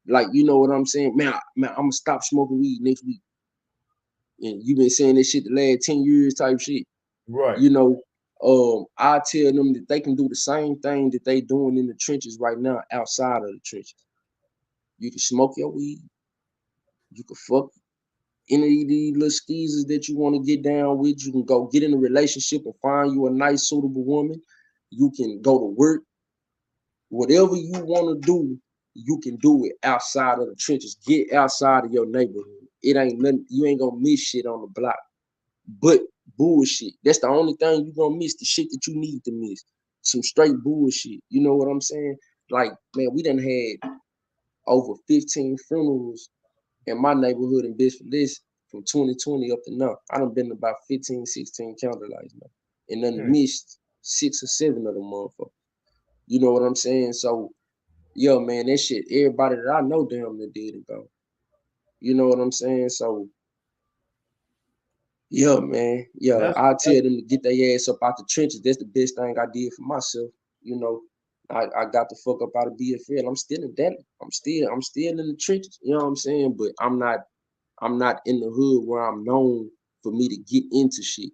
Like, you know what I'm saying? Man, I'm gonna stop smoking weed next week. And you've been saying this shit the last 10 years type shit. Right. You know, I tell them that they can do the same thing that they doing in the trenches right now outside of the trenches. You can smoke your weed. You can fuck any of these little skeezers that you want to get down with. You can go get in a relationship and find you a nice, suitable woman. You can go to work. Whatever you want to do, you can do it outside of the trenches. Get outside of your neighborhood. It ain't nothing. You ain't gonna miss shit on the block. But bullshit. That's the only thing you gonna miss, the shit that you need to miss. Some straight bullshit. You know what I'm saying? Like, man, we done had over 15 funerals in my neighborhood in Bitch from 2020 up to now. I done been to about 15, 16 candlelights now. And then missed 6 or 7 of them motherfuckers. You know what I'm saying? So, yo, man, that shit, everybody that I know damn near did it, though. You know what I'm saying? So, yeah, man. Yeah, I tell them to get their ass up out the trenches. That's the best thing I did for myself. You know, I got the fuck up out of BFL. I'm still in that. I'm still in the trenches. You know what I'm saying? But I'm not in the hood where I'm known for me to get into shit.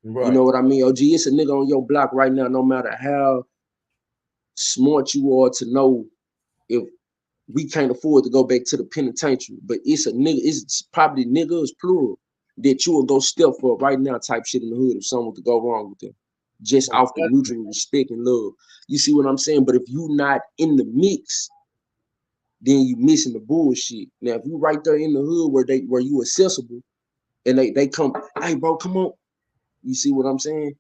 Right. You know what I mean? OG, it's a nigga on your block right now, no matter how smart you are to know if we can't afford to go back to the penitentiary, but it's a nigga, it's probably niggas plural that you will go step for right now type shit in the hood if something to go wrong with them. Just off the mutual respect and love. You see what I'm saying? But if you not in the mix, then you missing the bullshit. Now, if you right there in the hood where you accessible and they come, hey bro, come on. You see what I'm saying?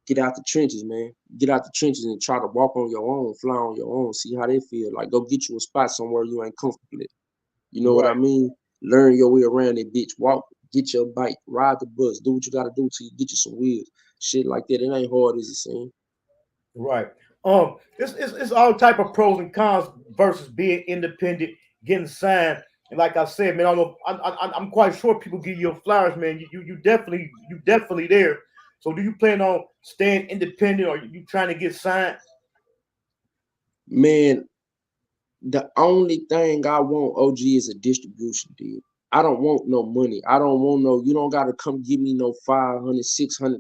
Get out the trenches, man. Get out the trenches and try to walk on your own, fly on your own, see how they feel. Like, go get you a spot somewhere you ain't comfortable at. You know what I mean? Learn your way around that bitch. Walk, get your bike, ride the bus, do what you gotta do till you get you some wheels. Shit like that. It ain't hard as it seems. Right. It's all type of pros and cons versus being independent, getting signed. And like I said, man, I don't know, I'm quite sure people give you flowers, man. You definitely there. So do you plan on staying independent or you trying to get signed? Man, the only thing I want, OG, is a distribution deal. I don't want no money. I don't want no, you don't gotta come give me no $500,000,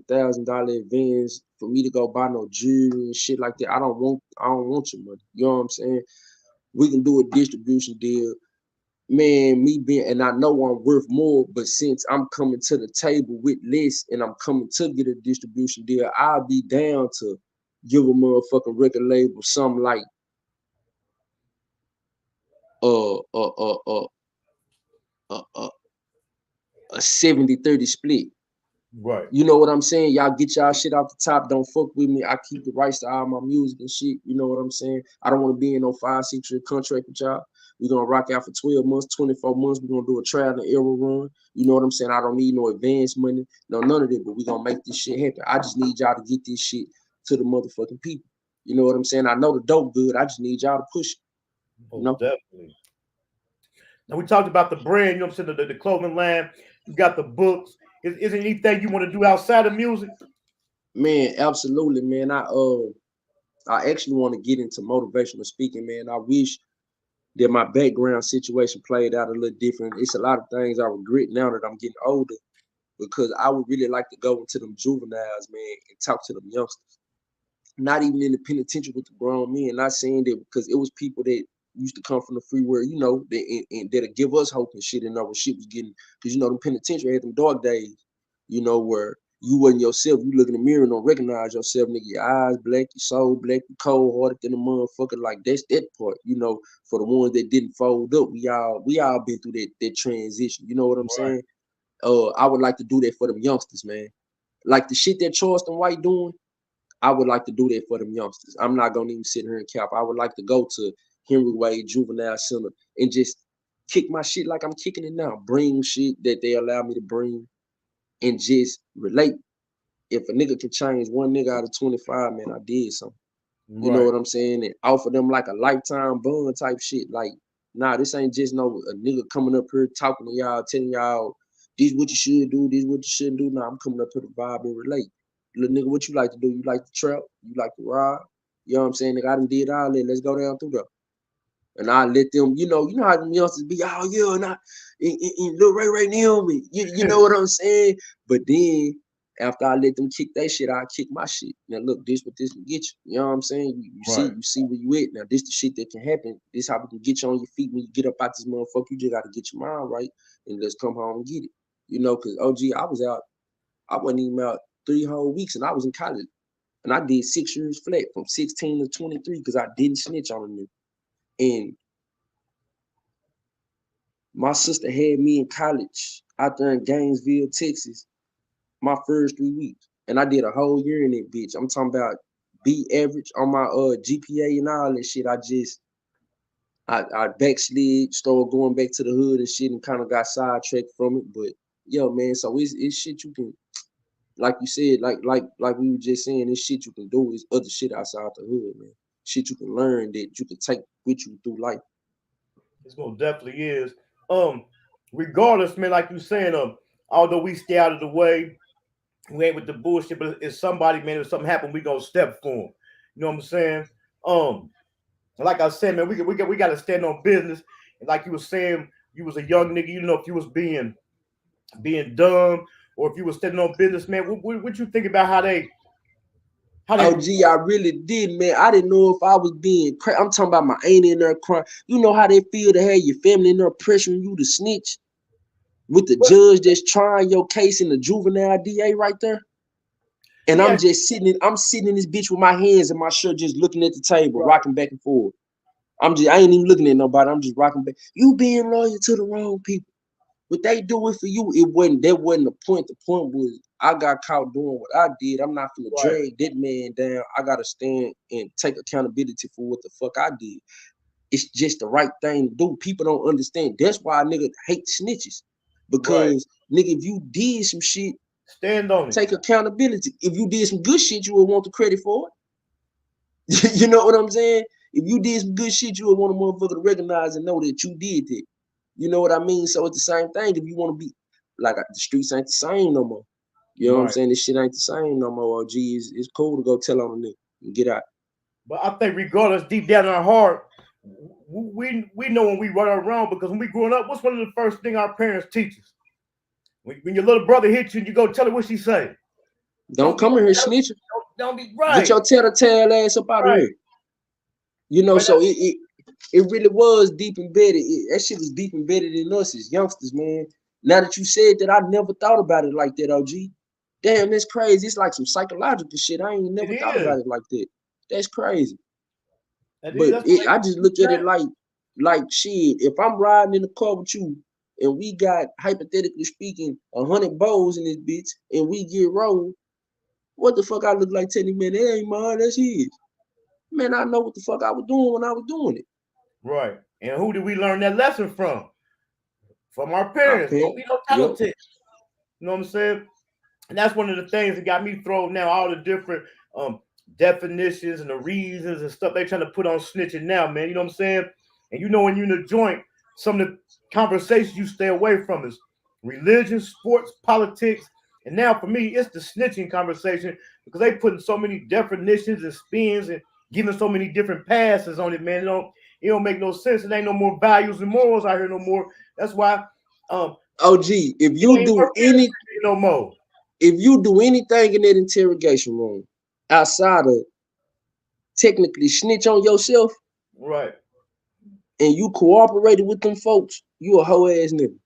$600,000 advance for me to go buy no jewelry and shit like that. I don't want your money. You know what I'm saying? We can do a distribution deal. Man, and I know I'm worth more, but since I'm coming to the table with less and I'm coming to get a distribution deal, I'll be down to give a motherfucking record label something like a 70-30 split. Right. You know what I'm saying? Y'all get y'all shit off the top. Don't fuck with me. I keep the rights to all my music and shit. You know what I'm saying? I don't want to be in no 5-6 year contract with y'all. We're going to rock out for 12 months, 24 months. We're going to do a trial and error run. You know what I'm saying? I don't need no advance money. No, none of that. But we're going to make this shit happen. I just need y'all to get this shit to the motherfucking people. You know what I'm saying? I know the dope good. I just need y'all to push it. You know? Definitely. Now, we talked about the brand, you know what I'm saying, the clothing line. You got the books. Is there anything you want to do outside of music? Man, absolutely, man. I actually want to get into motivational speaking, man. I wish that my background situation played out a little different. It's a lot of things I regret now that I'm getting older, because I would really like to go into them juveniles, man, and talk to them youngsters. Not even in the penitentiary with the grown men. Not saying that, because it was people that used to come from the free world, you know, that'll give us hope and shit, and know what shit was getting. Because, you know, the penitentiary had them dark days, you know, where you wasn't yourself. You look in the mirror and don't recognize yourself, nigga. Your eyes black, your soul black, you cold-hearted than a motherfucker. Like, that's that part, you know, for the ones that didn't fold up. We all been through that transition. You know what I'm saying? I would like to do that for them youngsters, man. Like the shit that Charleston White doing, I would like to do that for them youngsters. I'm not gonna even sit here and cap. I would like to go to Henry Wade Juvenile Center and just kick my shit like I'm kicking it now. Bring shit that they allow me to bring and just relate. If a nigga can change one nigga out of 25, man, I did something. You know what I'm saying? And offer them like a lifetime bond type shit. Like, nah, this ain't just no a nigga coming up here talking to y'all, telling y'all this what you should do, this what you shouldn't do. Nah, I'm coming up here to vibe and relate. Little nigga, what you like to do? You like to trap? You like to ride? You know what I'm saying? Nigga, I done did all that. Let's go down through there. And I let them, you know how them youngsters be, oh yeah, and Lil Ray Naomi, you know what I'm saying? But then after I let them kick that shit, I kick my shit. Now look, this what this can get you. You know what I'm saying? You see where you at. Now this the shit that can happen. This how we can get you on your feet when you get up out this motherfucker. You just gotta get your mind right and let's come home and get it. You know, cause OG, I wasn't even out 3 whole weeks and I was in college. And I did 6 years flat from 16 to 23 because I didn't snitch on a nigga. And my sister had me in college out there in Gainesville, Texas, my first 3 weeks. And I did a whole year in it, bitch. I'm talking about B average on my GPA and all that shit. I backslid, started going back to the hood and shit, and kind of got sidetracked from it. But yo, man, so it's shit you can, like you said, like we were just saying, this shit you can do is other shit outside the hood, man. Shit you can learn that you can take with you through life. This most definitely is. Regardless, man, like you saying, although we stay out of the way, we ain't with the bullshit, but if somebody, man, if something happen, we gonna step for them. You know what I'm saying? Like I said, man, we got to stand on business. And like you were saying, you was a young nigga. You know, if you was being dumb or if you was standing on business, man, what you think about how they? Oh, gee, I really did, man. I didn't know if I was being crazy. I'm talking about my auntie in there crying. You know how they feel to have your family in there pressuring you to snitch with the judge that's trying your case in the juvenile DA right there. And I'm just sitting in this bitch with my hands in my shirt, just looking at the table, rocking back and forth. I ain't even looking at nobody. I'm just rocking back. You being loyal to the wrong people. What they do it for you, that wasn't the point. The point was I got caught doing what I did. I'm not gonna drag that man down. I gotta stand and take accountability for what the fuck I did. It's just the right thing to do. People don't understand. That's why a nigga hate snitches. Because nigga, if you did some shit, stand on it. Take accountability. If you did some good shit, you would want the credit for it. You know what I'm saying? If you did some good shit, you would want a motherfucker to recognize and know that you did it. You know what I mean? So it's the same thing. If you want to be like the streets ain't the same no more. You know what I'm saying? This shit ain't the same no more. OG, it's cool to go tell on the nigga and get out. But I think regardless, deep down in our heart, we know when we run around, because when we growing up, what's one of the first things our parents teach us? When your little brother hits you and you go tell her what she say. Don't come in here snitching. Don't be right. Get your tattletale ass up out of here. You know, so it really was deep embedded. That shit was deep embedded in us as youngsters, man. Now that you said that, I never thought about it like that, OG. Damn, that's crazy. It's like some psychological shit. I ain't never thought about it like that. That's crazy. I just look at it like shit. If I'm riding in the car with you and we got, hypothetically speaking, 100 bows in this bitch and we get rolled, what the fuck I look like telling me, that ain't mine, that's his. Man, I know what the fuck I was doing when I was doing it. Right. And who did we learn that lesson from? From our parents. Don't be no tattletale. You know what I'm saying? And that's one of the things that got me thrown now, all the different definitions and the reasons and stuff they trying to put on snitching now, man. You know what I'm saying? And you know, when you're in the joint, some of the conversations you stay away from is religion, sports, politics. And now for me, it's the snitching conversation, because they putting so many definitions and spins and giving so many different passes on it, man. It don't make no sense. It ain't no more values and morals out here no more. That's why OG, if you do anything no more. If you do anything in that interrogation room outside of technically snitch on yourself, right, and you cooperated with them folks, you a hoe ass nigga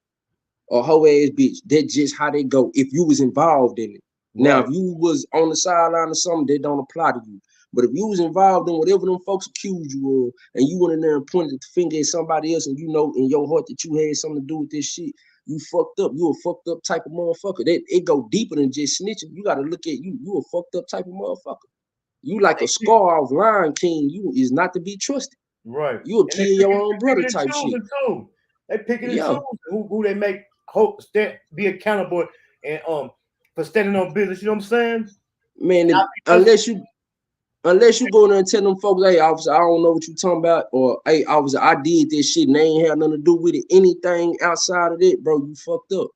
or hoe ass bitch. That's just how they go. If you was involved in it. Now, if you was on the sideline or something, they don't apply to you. But if you was involved in whatever them folks accused you of, and you went in there and pointed the finger at somebody else, and you know in your heart that you had something to do with this shit, you fucked up. You a fucked up type of motherfucker. It go deeper than just snitching. You gotta look at you. You a fucked up type of motherfucker. You like a Scar off Lion King. You is not to be trusted. Right. You will kill your own brother type shit. Too. They picking and choosing who they make hope be accountable and for standing on business. You know what I'm saying? Man, unless you go in there and tell them folks, hey, officer, I don't know what you talking about, or hey, officer, I did this shit and they ain't had nothing to do with it. Anything outside of it, bro, you fucked up.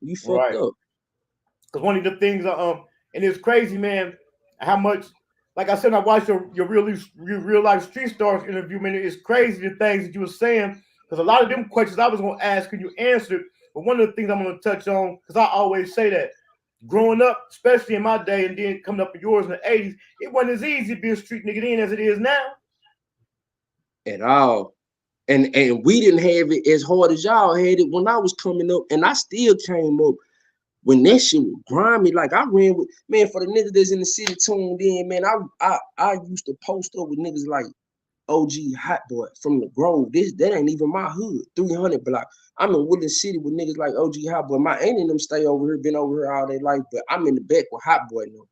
You fucked up. Because one of the things, and it's crazy, man, how much, like I said, I watched your RealLyfe Street Starz interview, man. It's crazy the things that you were saying, because a lot of them questions I was going to ask and you answered. But one of the things I'm going to touch on, because I always say that, growing up, especially in my day, and then coming up in yours in the 80s, it wasn't as easy to be a street nigga then as it is now. At all. And we didn't have it as hard as y'all had it when I was coming up, and I still came up when that shit was grimy. Like I ran with, man, for the niggas that's in the city tuned in, man, I used to post up with niggas like OG Hot Boy from the Grove. That ain't even my hood. 300 block. I'm in Woodland City with niggas like OG Hot Boy. My aunt and them stay over here, been over here all their life, but I'm in the back with Hot Boy now.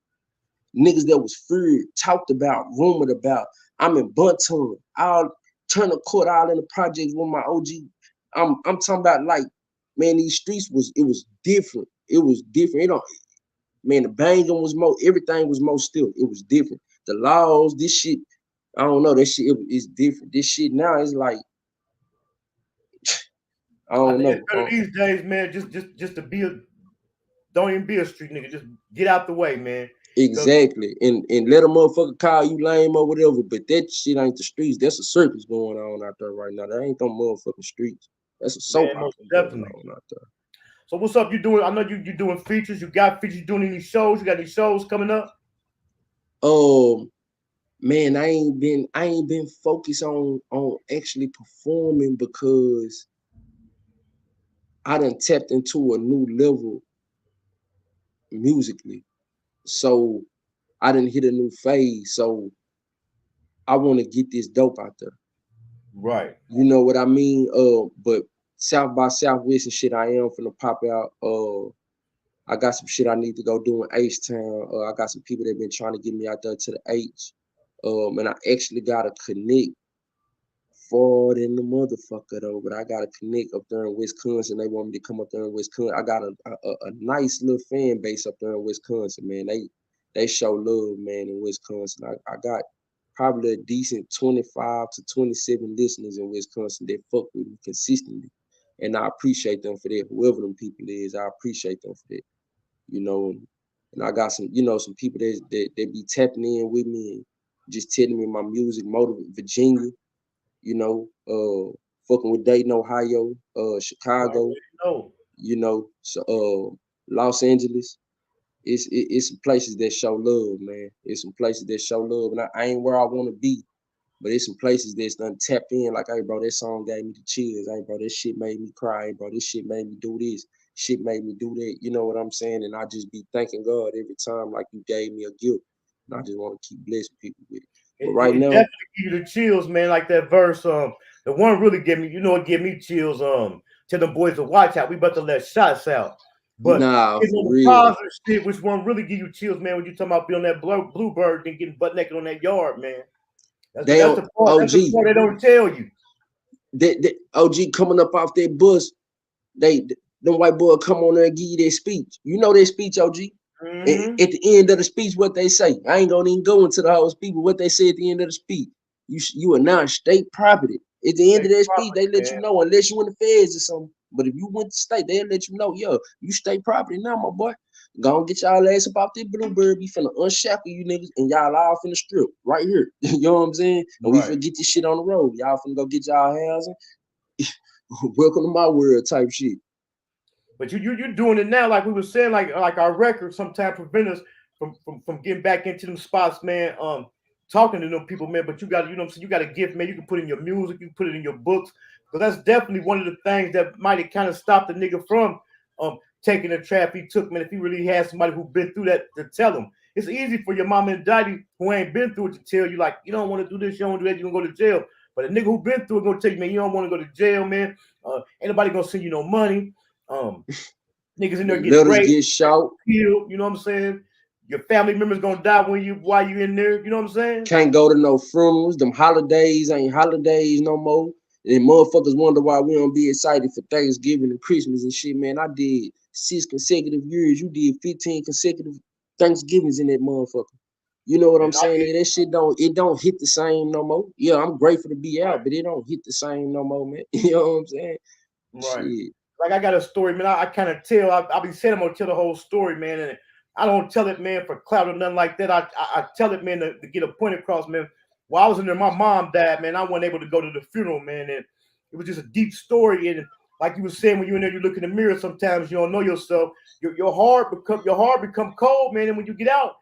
Niggas that was feared, talked about, rumored about. I'm in Bunton. I'll turn the court out in the projects with my OG. I'm talking about, like, man, these streets was different. It was different. Man, the banging was more, everything was more still. It was different. The laws, this shit, I don't know, that shit is different. This shit now is like, I don't know. It's better these days, man, just to don't even be a street nigga. Just get out the way, man. Exactly. And let a motherfucker call you lame or whatever, but that shit ain't the streets. That's a circus going on out there right now. That ain't no motherfucking streets. That's a soap opera going on out there. So what's up? You doing? I know you doing features. You got features. You doing any shows? You got any shows coming up? Man, I ain't been focused on actually performing because I done tapped into a new level musically. So I didn't hit a new phase. So I want to get this dope out there. Right. You know what I mean? But South by Southwest and shit, I am finna pop out. I got some shit I need to go do in H-Town. I got some people that been trying to get me out there to the H. And I actually got a connect forward in the motherfucker though, but I got a connect up there in Wisconsin. They want me to come up there in Wisconsin. I got a nice little fan base up there in Wisconsin, man. They show love, man, in Wisconsin. I got probably a decent 25 to 27 listeners in Wisconsin that fuck with me consistently. And I appreciate them for that. Whoever them people is, I appreciate them for that. You know, and I got some, some people that be tapping in with me and just telling me my music, motivate Virginia, fucking with Dayton, Ohio, Chicago, so Los Angeles. It's some places that show love, man. It's some places that show love, and I ain't where I want to be, but it's some places that's done tapped in. Like, hey, bro, that song gave me the chills. Hey, bro, that shit made me cry. Hey, bro, this shit made me do this. Shit made me do that. You know what I'm saying? And I just be thanking God every time, like you gave me a gift. And I just want to keep blessing people with it. But right now, definitely give you the chills, man. Like that verse, the one really gave me, it gave me chills. Tell them boys to watch out. We about to let shots out. But for the positive shit, which one really give you chills, man, when you talking about being on that bluebird and getting butt naked on that yard, man. That's the part they don't tell you. That OG coming up off that bus, them white boys come on there and give you their speech. You know their speech, OG. Mm-hmm. At the end of the speech, what they say. I ain't gonna even go into the whole speech, but what they say at the end of the speech. You are now state property. At the end of that speech, they let you know, unless you in the feds or something. But if you went to state, they'll let you know, yo, you state property now, my boy. Go and get y'all ass up off that bluebird. We finna unshackle you niggas, and y'all all finna strip right here. You know what I'm saying? And we finna get this shit on the road. Y'all finna go get y'all housing. Welcome to my world type shit. But you're doing it now, like we were saying, like our records sometimes prevent us from getting back into them spots, man. Talking to them people, man. But you got, you got a gift, man. You can put in your music, you can put it in your books. Because that's definitely one of the things that might have kind of stopped the nigga from taking the trap he took, man. If he really had somebody who's been through that to tell him. It's easy for your mama and daddy who ain't been through it to tell you, like, you don't want to do this, you don't want to do that, you're going to go to jail. But a nigga who been through it going to tell you, man, you don't want to go to jail, man. Ain't nobody going to send you no money. Niggas in there getting raped, get shot, killed, you know what I'm saying? Your family members gonna die while you in there, you know what I'm saying? Can't go to no funerals. Them holidays ain't holidays no more. And motherfuckers wonder why we don't be excited for Thanksgiving and Christmas and shit, man. I did 6 consecutive years. You did 15 consecutive Thanksgivings in that motherfucker. You know what I'm saying? That shit don't hit the same no more. Yeah, I'm grateful to be out, but it don't hit the same no more, man. You know what I'm saying? Right. Shit. Like I got a story, man. I kind of tell. I be saying I'm gonna tell the whole story, man, and I don't tell it, man, for clout or nothing like that. I tell it, man, to get a point across, man. While I was in there, my mom died, man. I wasn't able to go to the funeral, man, and it was just a deep story. And like you were saying, when you're in there, you look in the mirror. Sometimes you don't know yourself. Your heart become cold, man. And when you get out,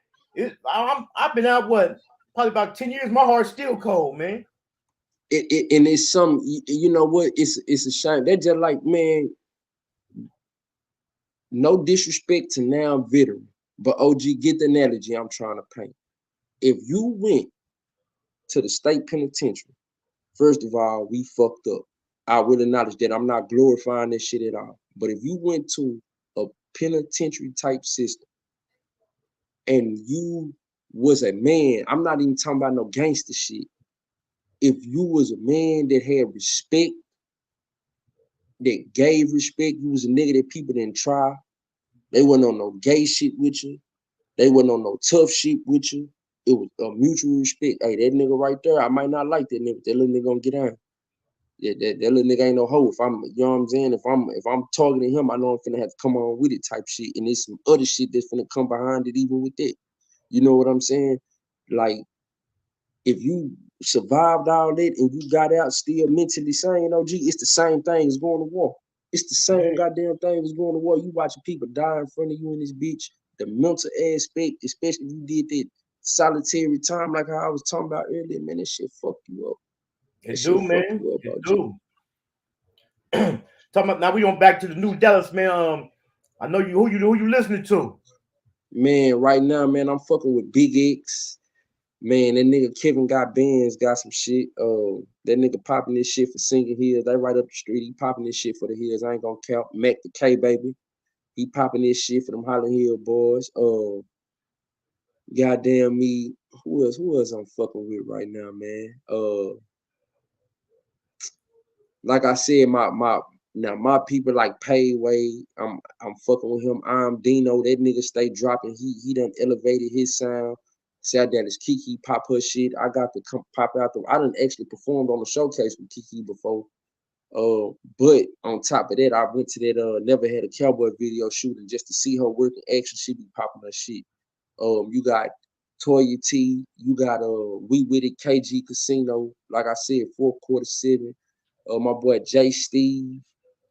I've been out probably about 10 years. My heart's still cold, man. And it's some, you know what? It's a shame. They're just like, man. No disrespect to now veteran, but OG, get the analogy I'm trying to paint. If you went to the state penitentiary First of all, we fucked up. I will acknowledge that. I'm not glorifying this shit at all. But if you went to a penitentiary type system and you was a man, I'm not even talking about no gangster shit. If you was a man that had respect, that gave respect, you was a nigga that people didn't try. They wasn't on no gay shit with you. They wasn't on no tough shit with you. It was a mutual respect. Hey, that nigga right there, I might not like that nigga, but that little nigga gonna get on. Yeah, that little nigga ain't no hoe. If I'm, you know what I'm saying? If I'm targeting him, I know I'm finna have to come on with it type shit. And there's some other shit that's finna come behind it even with that. You know what I'm saying? Like, if you survived all that and you got out still mentally sane, OG, it's the same thing as going to war. It's the same goddamn thing as going to war. You watching people die in front of you in this bitch. The mental aspect, especially if you did that solitary time like how I was talking about earlier, man, that shit fuck you up. It do, man. It do. Talking about now, we on back to the new Dallas, man. I know you. Who you listening to? Man, right now, man, I'm fucking with Big X. Man, that nigga Kevin got bands, got some shit. That nigga popping this shit for Singing Hills. They right up the street. He popping this shit for the Hills. I ain't gonna count. Mac the K, baby. He popping this shit for them Holland Hill boys. Goddamn me. Who else I'm fucking with right now, man? Like I said, my people like Payway. I'm fucking with him. I'm Dino. That nigga stay dropping. He done elevated his sound. Sad that is Kiki pop her shit. I got to come pop out I done actually performed on the showcase with Kiki before. But on top of that, I went to that Never Had a Cowboy video shooting just to see her work in action. She be popping her shit. You got Toya T, you got We With It KG Casino, like I said, 4/7. My boy Jay Steve.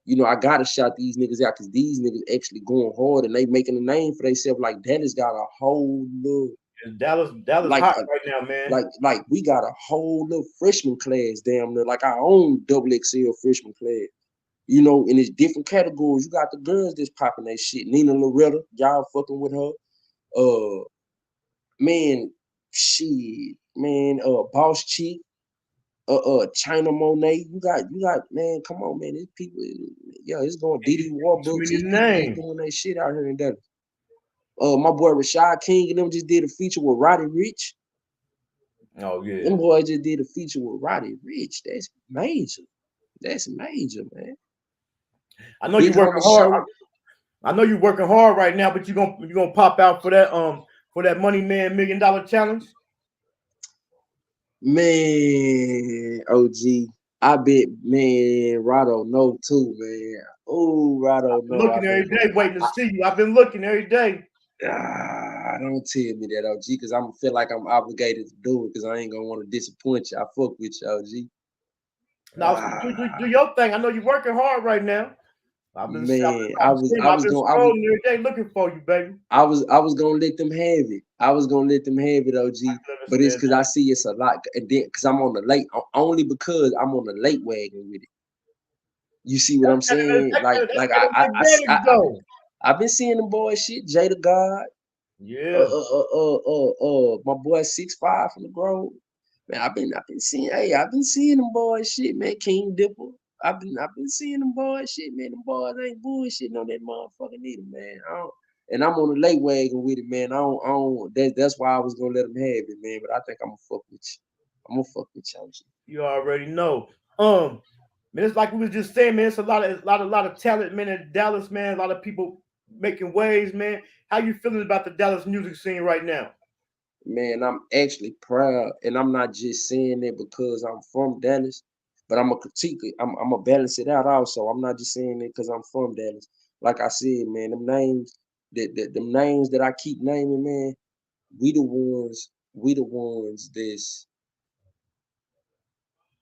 You know, I gotta shout these niggas out because these niggas actually going hard and they making a name for themselves. Like Dallas got a whole little Dallas like, hot right now, man. Like we got a whole little freshman class, damn near like our own XXL freshman class. You know, in its different categories, you got the girls that's popping that shit. Nina Loretta, y'all fucking with her. Man, shit, man, Boss Chick, China Monet. You got, man, come on, man. These people, yeah, it's going Didi Warbucks. These people doing that shit out here in Dallas. My boy Rashad King and them just did a feature with Roddy Rich. Oh yeah. Them boys just did a feature with Roddy Rich. That's major. That's major, man. I know you're working hard. I know you're working hard right now, but you gonna pop out for that Money Man $1 Million Challenge? Man, OG. I bet, man, Rado know too, man. Oh, Rado know. Looking every day, waiting to see you. I've been looking every day. Don't tell me that, OG, because I'm feel like I'm obligated to do it because I ain't gonna want to disappoint you. I fuck with you, OG. Now do your thing. I know you're working hard right now. I was going every day looking for you, baby. I was gonna let them have it. I was gonna let them have it, OG. But it's because I see it's a lot, and then because I'm on the late, only because I'm on the late wagon with it. You see what I'm saying? I've been seeing them boys shit. Jada God. Yeah. My boy 6'5" from the Grove. Man, I've been seeing them boys shit, man. King Dipper. I've been seeing them boys shit, man. Them boys ain't bullshitting on that motherfucking either, man. And I'm on the late wagon with it, man. That's why I was gonna let them have it, man. But I think I'm gonna fuck with you. I'm gonna fuck with you. You already know. Man, it's like we was just saying, man. It's a lot of talent, man, in Dallas, man. A lot of people making waves, man. How you feeling about the Dallas music scene right now? Man, I'm actually proud, and I'm not just saying that because I'm from Dallas, but I'm a critique it. I'm gonna balance it out also. I'm not just saying it because I'm from Dallas. Like I said, man, them names that I keep naming, man, we the ones that's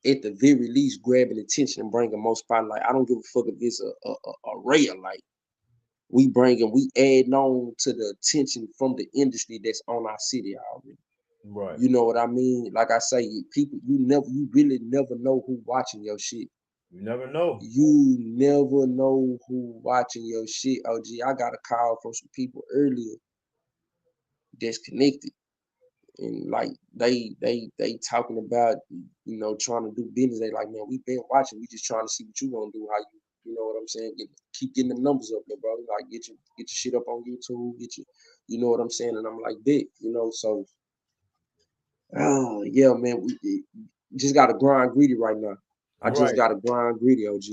at the very least grabbing attention and bringing most spotlight. I don't give a fuck if it's a ray of light. We adding on to the attention from the industry that's on our city already. Right. You know what I mean? Like I say, people, you really never know who watching your shit. You never know. You never know who watching your shit. OG, I got a call from some people earlier that's connected. And like they talking about, you know, trying to do business. They like, man, we been watching. We just trying to see what you gonna do. How you know what I'm saying? Keep getting the numbers up, there, bro. Like get your shit up on YouTube. You know what I'm saying? And I'm like, big, you know. So, yeah, man, we just gotta grind greedy right now. I just gotta grind greedy, OG.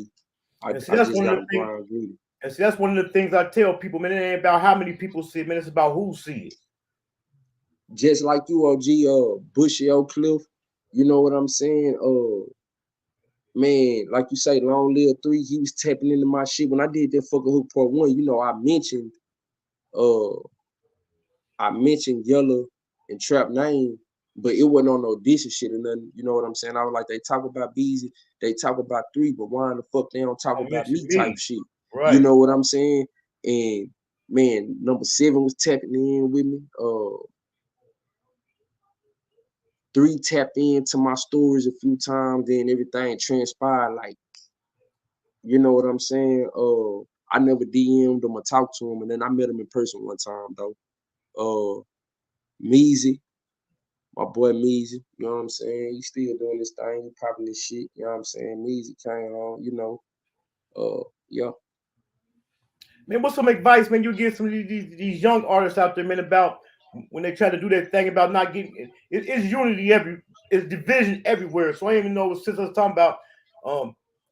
I just gotta grind greedy. And see, that's one of the things I tell people, man. It ain't about how many people see it, man. It's about who see it. Just like you, OG, Bushy OakCliff, you know what I'm saying? Man, like you say, Long Live 3, he was tapping into my shit. When I did that fucking hook part 1, you know, I mentioned Yella and Trap name, but it wasn't on no diss shit or nothing. You know what I'm saying? I was like, they talk about Beezy, they talk about 3, but why in the fuck they don't talk about me type shit? Right. You know what I'm saying? And man, number 7 was tapping in with me. 3 tapped into my stories a few times, then everything transpired. Like, you know what I'm saying? I never DM'd him or talked to him, and then I met him in person one time though. Meezy, my boy Meezy, you know what I'm saying? He's still doing this thing, he popping this shit, you know what I'm saying? Meezy came on, you know. Yeah. Man, what's some advice, man, you give some of these young artists out there, man, about when they try to do their thing about not getting it's unity it's division everywhere. So I don't even know since I was talking about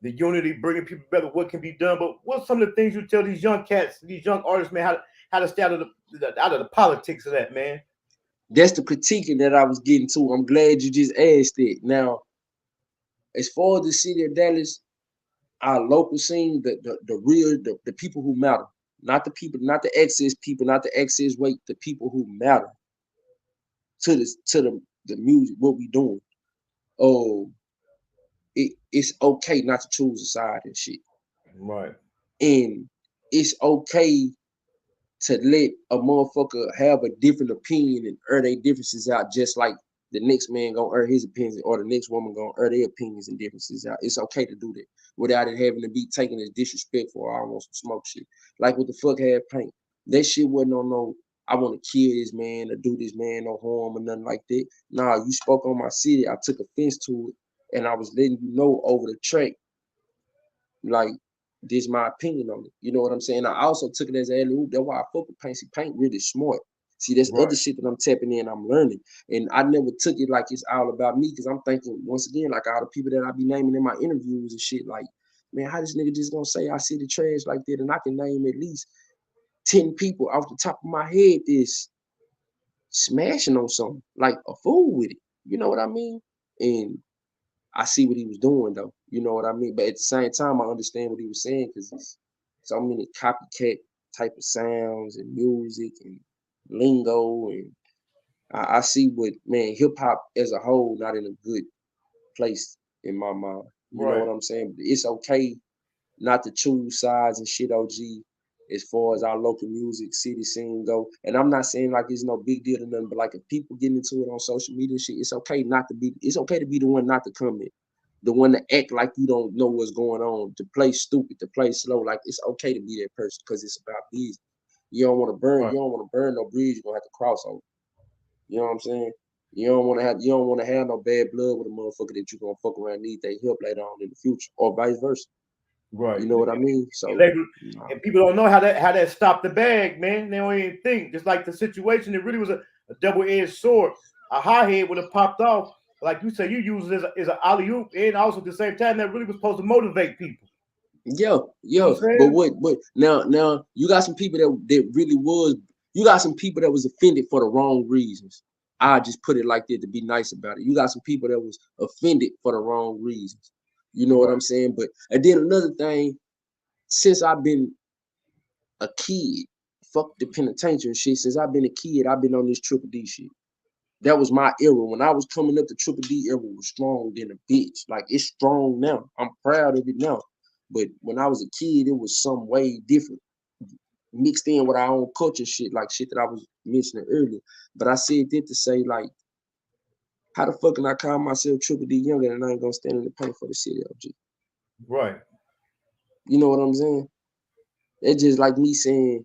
the unity, bringing people together, what can be done. But what's some of the things you tell these young cats, these young artists, man, how to stay out of the politics of that, man? That's the critiquing that I was getting to. I'm glad you just asked it. Now, as far as the city of Dallas, our local scene, the people who matter, not the people, not the excess people, not the excess weight, the people who matter to the music, what we doing. It's okay not to choose a side and shit. Right. And it's okay to let a motherfucker have a different opinion and air their differences out, just like the next man gonna air his opinions or the next woman gonna air their opinions and differences out. It's okay to do that without it having to be taken as disrespectful or I want some smoke shit. Like what the fuck had Paint. That shit wasn't on no, I want to kill this man or do this man no harm or nothing like that. Nah, you spoke on my city. I took offense to it and I was letting you know over the track, like, this is my opinion on it. You know what I'm saying? I also took it as an alley-oop. That's why I fuck with Paint. See, Paint really smart. See, that's other shit that I'm tapping in, I'm learning. And I never took it like it's all about me, because I'm thinking, once again, like all the people that I be naming in my interviews and shit, like, man, how this nigga just gonna say I see the trash like that, and I can name at least 10 people off the top of my head that's smashing on something, like a fool with it. You know what I mean? And I see what he was doing though. You know what I mean? But at the same time, I understand what he was saying, because it's so many copycat type of sounds and music and lingo. And I see what, man, hip hop as a whole not in a good place in my mind. You know what I'm saying? But it's okay not to choose sides and shit, OG, as far as our local music, city scene go. And I'm not saying like it's no big deal or nothing, but like if people get into it on social media and shit, it's okay to be the one not to comment, the one to act like you don't know what's going on, to play stupid, to play slow. Like, it's okay to be that person, because it's about business. You don't want to burn, you don't want to burn no bridge, you're gonna have to cross over. You know what I'm saying? You don't want to have no bad blood with a motherfucker that you're gonna fuck around and need their help later on in the future, or vice versa. Right. You know what I mean? So and people don't know how that stopped the bag, man. They don't even think. Just like the situation, it really was a double-edged sword. A high head would have popped off. Like you said, you use it as an alley-oop, and also at the same time, that really was supposed to motivate people. Yeah. But what now you got some people that really was, you got some people that was offended for the wrong reasons. I just put it like that to be nice about it. You got some people that was offended for the wrong reasons. You know what I'm saying? But and then another thing, since I've been a kid, fuck the penitentiary and shit, since I've been a kid, I've been on this Triple D shit. That was my era. When I was coming up, the Triple D era was strong than a bitch. Like, it's strong now. I'm proud of it now. But when I was a kid, it was some way different, mixed in with our own culture shit, like shit that I was mentioning earlier. But I said that to say, like, how the fuck can I call myself Triple D Yungin and I ain't gonna stand in the paint for the city, OG? Right. You know what I'm saying? It's just like me saying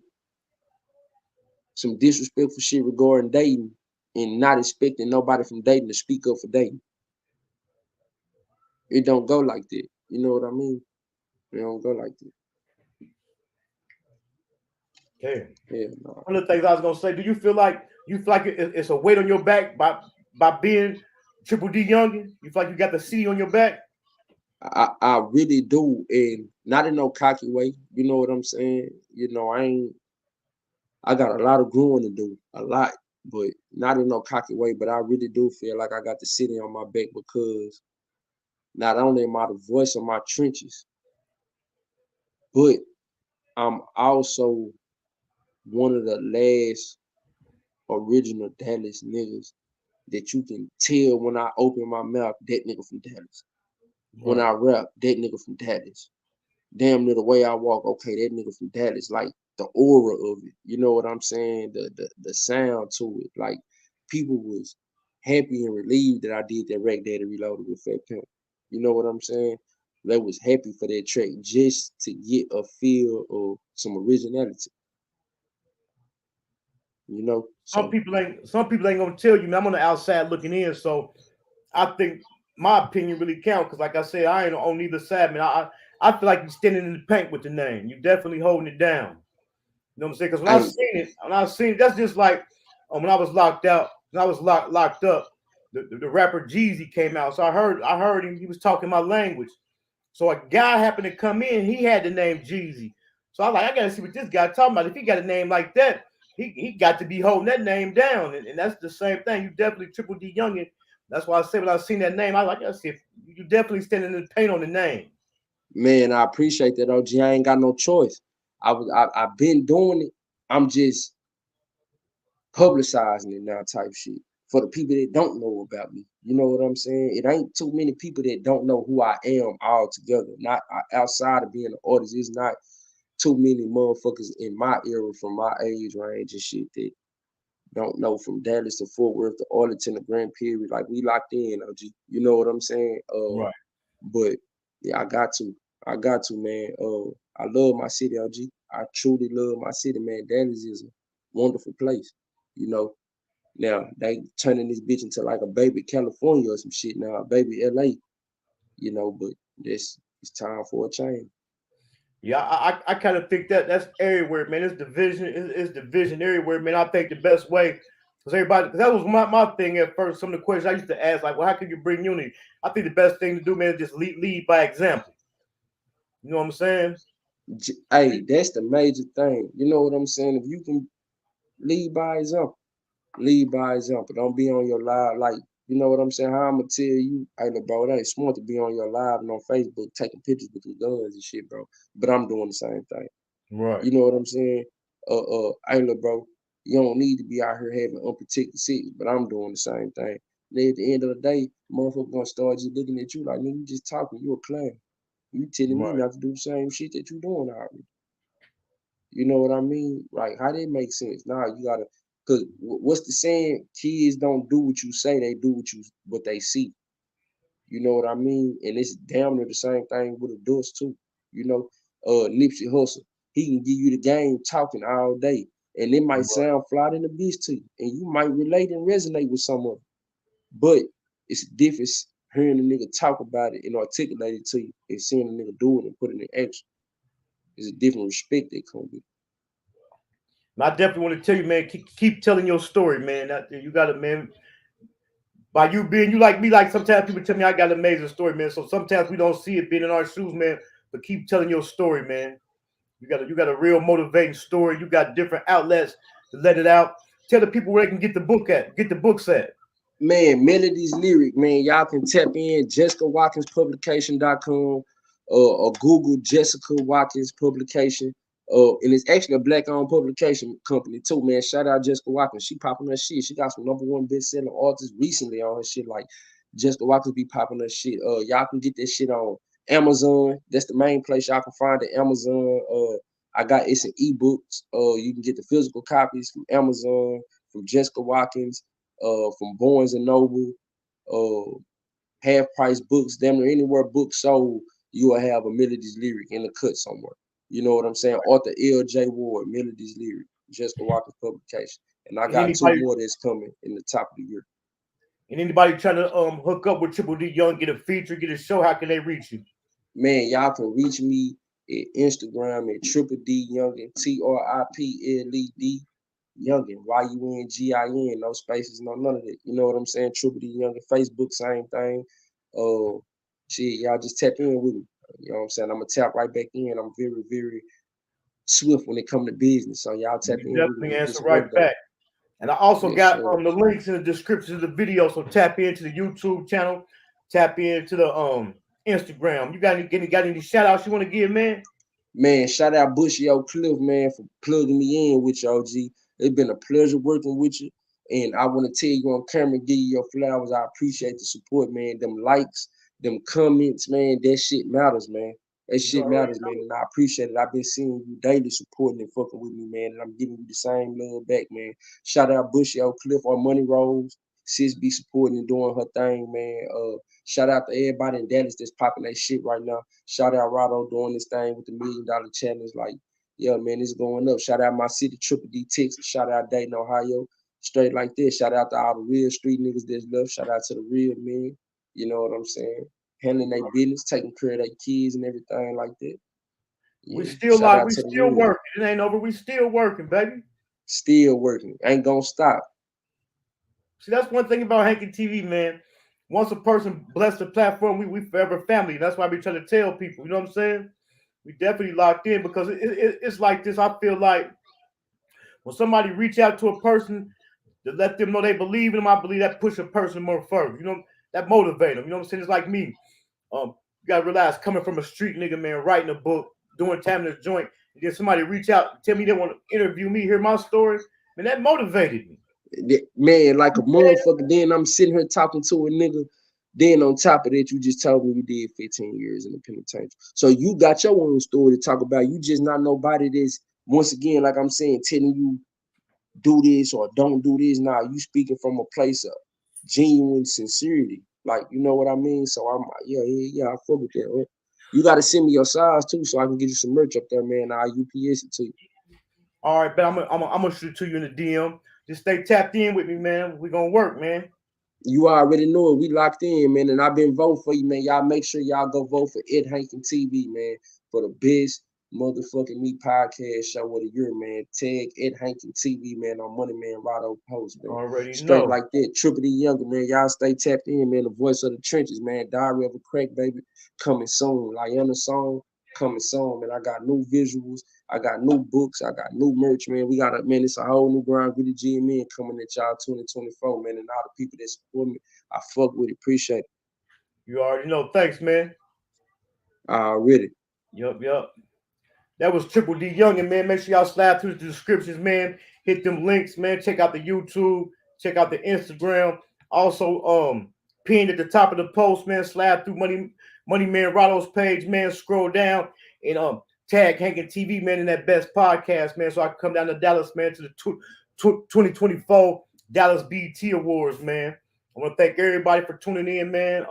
some disrespectful shit regarding dating, and not expecting nobody from Dayton to speak up for Dayton. It don't go like that. You know what I mean? It don't go like that. Okay. Yeah, no. One of the things I was gonna say, do you feel like it's a weight on your back by being Triple D Yungin? You feel like you got the city on your back? I really do, and not in no cocky way. You know what I'm saying? You know, I got a lot of growing to do, a lot, but not in no cocky way. But I really do feel like I got the city on my back because not only am I the voice of my trenches, but I'm also one of the last original Dallas niggas that you can tell when I open my mouth, that nigga from Dallas. When I rap, that nigga from Dallas. Damn near the way I walk, okay, that nigga from Dallas. Like the aura of it, you know what I'm saying? The sound to it. Like people was happy and relieved that I did that Rack Daddy Reloaded with Fat Pimp. You know what I'm saying? They was happy for that track just to get a feel of some originality. You know, Some people ain't gonna tell you, man. I'm on the outside looking in, so I think my opinion really counts. Because, like I said, I ain't on either side, man. I feel like you're standing in the paint with the name. You're definitely holding it down. You know what I'm saying? Because when I seen it, that's just like when I was locked out, when I was locked up. The rapper Jeezy came out, so I heard him. He was talking my language. So a guy happened to come in. He had the name Jeezy. So I was like, I gotta see what this guy talking about. If he got a name like that, he got to be holding that name down. And that's the same thing. You definitely Triple D Yungin. That's why I said when I seen that name, I was like, I see, you definitely standing in the paint on the name. Man, I appreciate that, OG. I ain't got no choice. I've been doing it. I'm just publicizing it now, type shit. For the people that don't know about me, you know what I'm saying? It ain't too many people that don't know who I am altogether. Not outside of being an artist. It's not too many motherfuckers in my era from my age range and shit that don't know from Dallas to Fort Worth to Arlington to Grand Prairie. Like we locked in, OG. You know what I'm saying? Right. But yeah, I got to, man. I love my city, OG. I truly love my city, man. Dallas is a wonderful place. You know. Now they turning this bitch into like a baby California or some shit now, a baby LA. You know, but it's time for a change. Yeah, I kind of think that's everywhere, man. It's division, it's division everywhere, man. I think the best way, because that was my thing at first. Some of the questions I used to ask, like, well, how can you bring unity? I think the best thing to do, man, is just lead by example. You know what I'm saying? Hey, that's the major thing. You know what I'm saying? If you can lead by example, Don't be on your live, like, you know what I'm saying? How I'm gonna tell you, hey, bro, it ain't smart to be on your live and on Facebook taking pictures with your guns and shit, bro. But I'm doing the same thing. Right. You know what I'm saying? Hey, bro, you don't need to be out here having unprotected cities, but I'm doing the same thing. Then at the end of the day, motherfucker gonna start just looking at you like, nigga, you just talking, you a clown. You telling me not to do the same shit that you doing already. You know what I mean? Like, how that make sense? Nah, you gotta, cause what's the saying? Kids don't do what you say, they do what they see. You know what I mean? And it's damn near the same thing with adults too. You know, Nipsey Hussle, he can give you the game talking all day, and it might sound fly in the beast to you, and you might relate and resonate with someone. But it's a difference hearing a nigga talk about it and articulate it to you, and seeing a nigga do it and put it in action. There's a different respect that comes with it. I definitely want to tell you, man, keep telling your story, man. You got to, man. By you being, you like me, like sometimes people tell me I got an amazing story, man. So sometimes we don't see it being in our shoes, man. But keep telling your story, man. You got a real motivating story. You got different outlets to let it out. Tell the people where they can get the books at. Man, Melodies Lyric, man. Y'all can tap in JessicaWatkinsPublication.com or Google Jessica Watkins Publication. And it's actually a black-owned publication company too, man. Shout out Jessica Watkins. She popping her shit. She got some #1 best-selling artists recently on her shit. Like Jessica Watkins be popping her shit. Y'all can get that shit on Amazon. That's the main place y'all can find it. Amazon. It's an ebooks. You can get the physical copies from Amazon, from Jessica Watkins, from Barnes and Noble, half-price books. Damn near anywhere books sold, you will have a Melodies Lyric in the cut somewhere. You know what I'm saying? Arthur L.J. Ward, Melodies Lyric, Jessica Watkins Publication. And I got 2 more that's coming in the top of the year. And anybody trying to hook up with Triple D Yungin, get a feature, get a show, how can they reach you? Man, y'all can reach me at Instagram at Triple D Yungin, TRIPLED Yungin, YUNGIN, no spaces, no none of that. You know what I'm saying? Triple D Yungin, Facebook, same thing. Shit, y'all just tap in with me. You know what I'm saying? I'm gonna tap right back in. I'm very, very swift when it comes to business. So y'all tap in. Definitely answer right back. And I also got the links in the description of the video. So tap into the YouTube channel, tap into the Instagram. You got any shout outs you want to give, man? Man, shout out Bushy OakCliff, man, for plugging me in with you, OG. It's been a pleasure working with you. And I want to tell you on camera, give you your flowers. I appreciate the support, man. Them likes, them comments, man, that shit matters, man. That shit matters, man, and I appreciate it. I've been seeing you daily supporting and fucking with me, man, and I'm giving you the same love back, man. Shout out Bushy OakCliff on Money Rolls. Sis be supporting and doing her thing, man. Shout out to everybody in Dallas that's popping that shit right now. Shout out Rado doing this thing with the $1 Million Challenge. Like, yeah, man, it's going up. Shout out my city, Triple D, Texas. Shout out Dayton, Ohio. Straight like this. Shout out to all the real street niggas that's left. Shout out to the real men. You know what I'm saying? Handling their business, taking care of their kids and everything like that. Yeah. We still working. It ain't over. We still working, baby. Still working. Ain't gonna stop. See, that's one thing about Hankin TV, man. Once a person bless the platform, we forever family. That's why we try to tell people. You know what I'm saying? We definitely locked in because it's like this. I feel like when somebody reach out to a person to let them know they believe in them, I believe that push a person more further. You know, that motivate them. You know what I'm saying? It's like me. You gotta realize coming from a street nigga, man, writing a book, doing time in the joint, and then somebody reach out and tell me they want to interview me, hear my story, man, that motivated me. Man, like a motherfucker. Then I'm sitting here talking to a nigga. Then on top of that, you just told me you did 15 years in the penitentiary. So you got your own story to talk about. You just not nobody that's, once again, like I'm saying, telling you do this or don't do this. Now you speaking from a place of genuine sincerity. Like, you know what I mean? So I'm like, yeah, I fuck with that. Right? You got to send me your size too, so I can get you some merch up there, man. I'll UPS it to you. All right, but I'm gonna shoot it to you in the DM. Just stay tapped in with me, man. We're gonna work, man. You already know it. We locked in, man. And I've been voting for you, man. Y'all make sure y'all go vote for Hankin TV, man, for the best motherfucking me podcast show of the year, man. Tag Hankin TV, man, on Money Man Rado Post, man. Already straight know. Like that. Triple D Yungin, man. Y'all stay tapped in, man. The voice of the trenches, man. Diary of a Crack Baby coming soon. Liana song coming soon, man. I got new visuals. I got new books. I got new merch, man. We got man, it's a whole new grind with the GMN coming at y'all 2024, man. And all the people that support me, I fuck with it. Appreciate it. You already know. Thanks, man. Already. Yup. That was Triple D Yungin, man. Make sure y'all slide through the descriptions, man. Hit them links, man. Check out the YouTube. Check out the Instagram. Also, pinned at the top of the post, man. Slide through Money Man Rado's page, man. Scroll down and tag Hankin TV, man, in that best podcast, man. So I can come down to Dallas, man, to the 2024 Dallas BET Awards, man. I want to thank everybody for tuning in, man.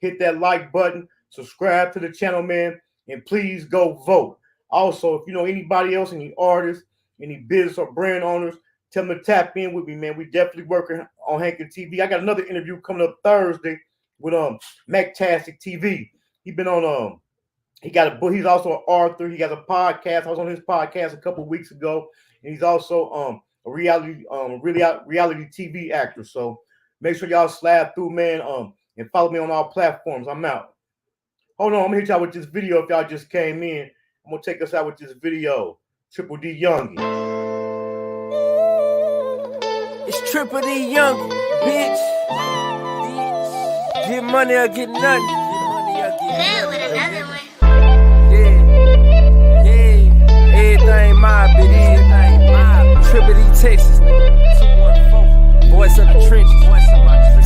Hit that like button, subscribe to the channel, man, and please go vote. Also, if you know anybody else, any artists, any business or brand owners, tell them to tap in with me, man. We definitely working on Hankin TV. I got another interview coming up Thursday with McTastic TV. He been on he got a book. He's also an author. He got a podcast. I was on his podcast a couple of weeks ago, and he's also a reality TV actor. So make sure y'all slide through, man. And follow me on all platforms. I'm out. Hold on, I'm gonna hit y'all with this video. If y'all just came in, I'm gonna take us out with this video. Triple D Yungin. It's Triple D Yungin, bitch. Get money or get nothing. Everything my bitch. Triple D, Texas, nigga. 214. Voice of the trenches.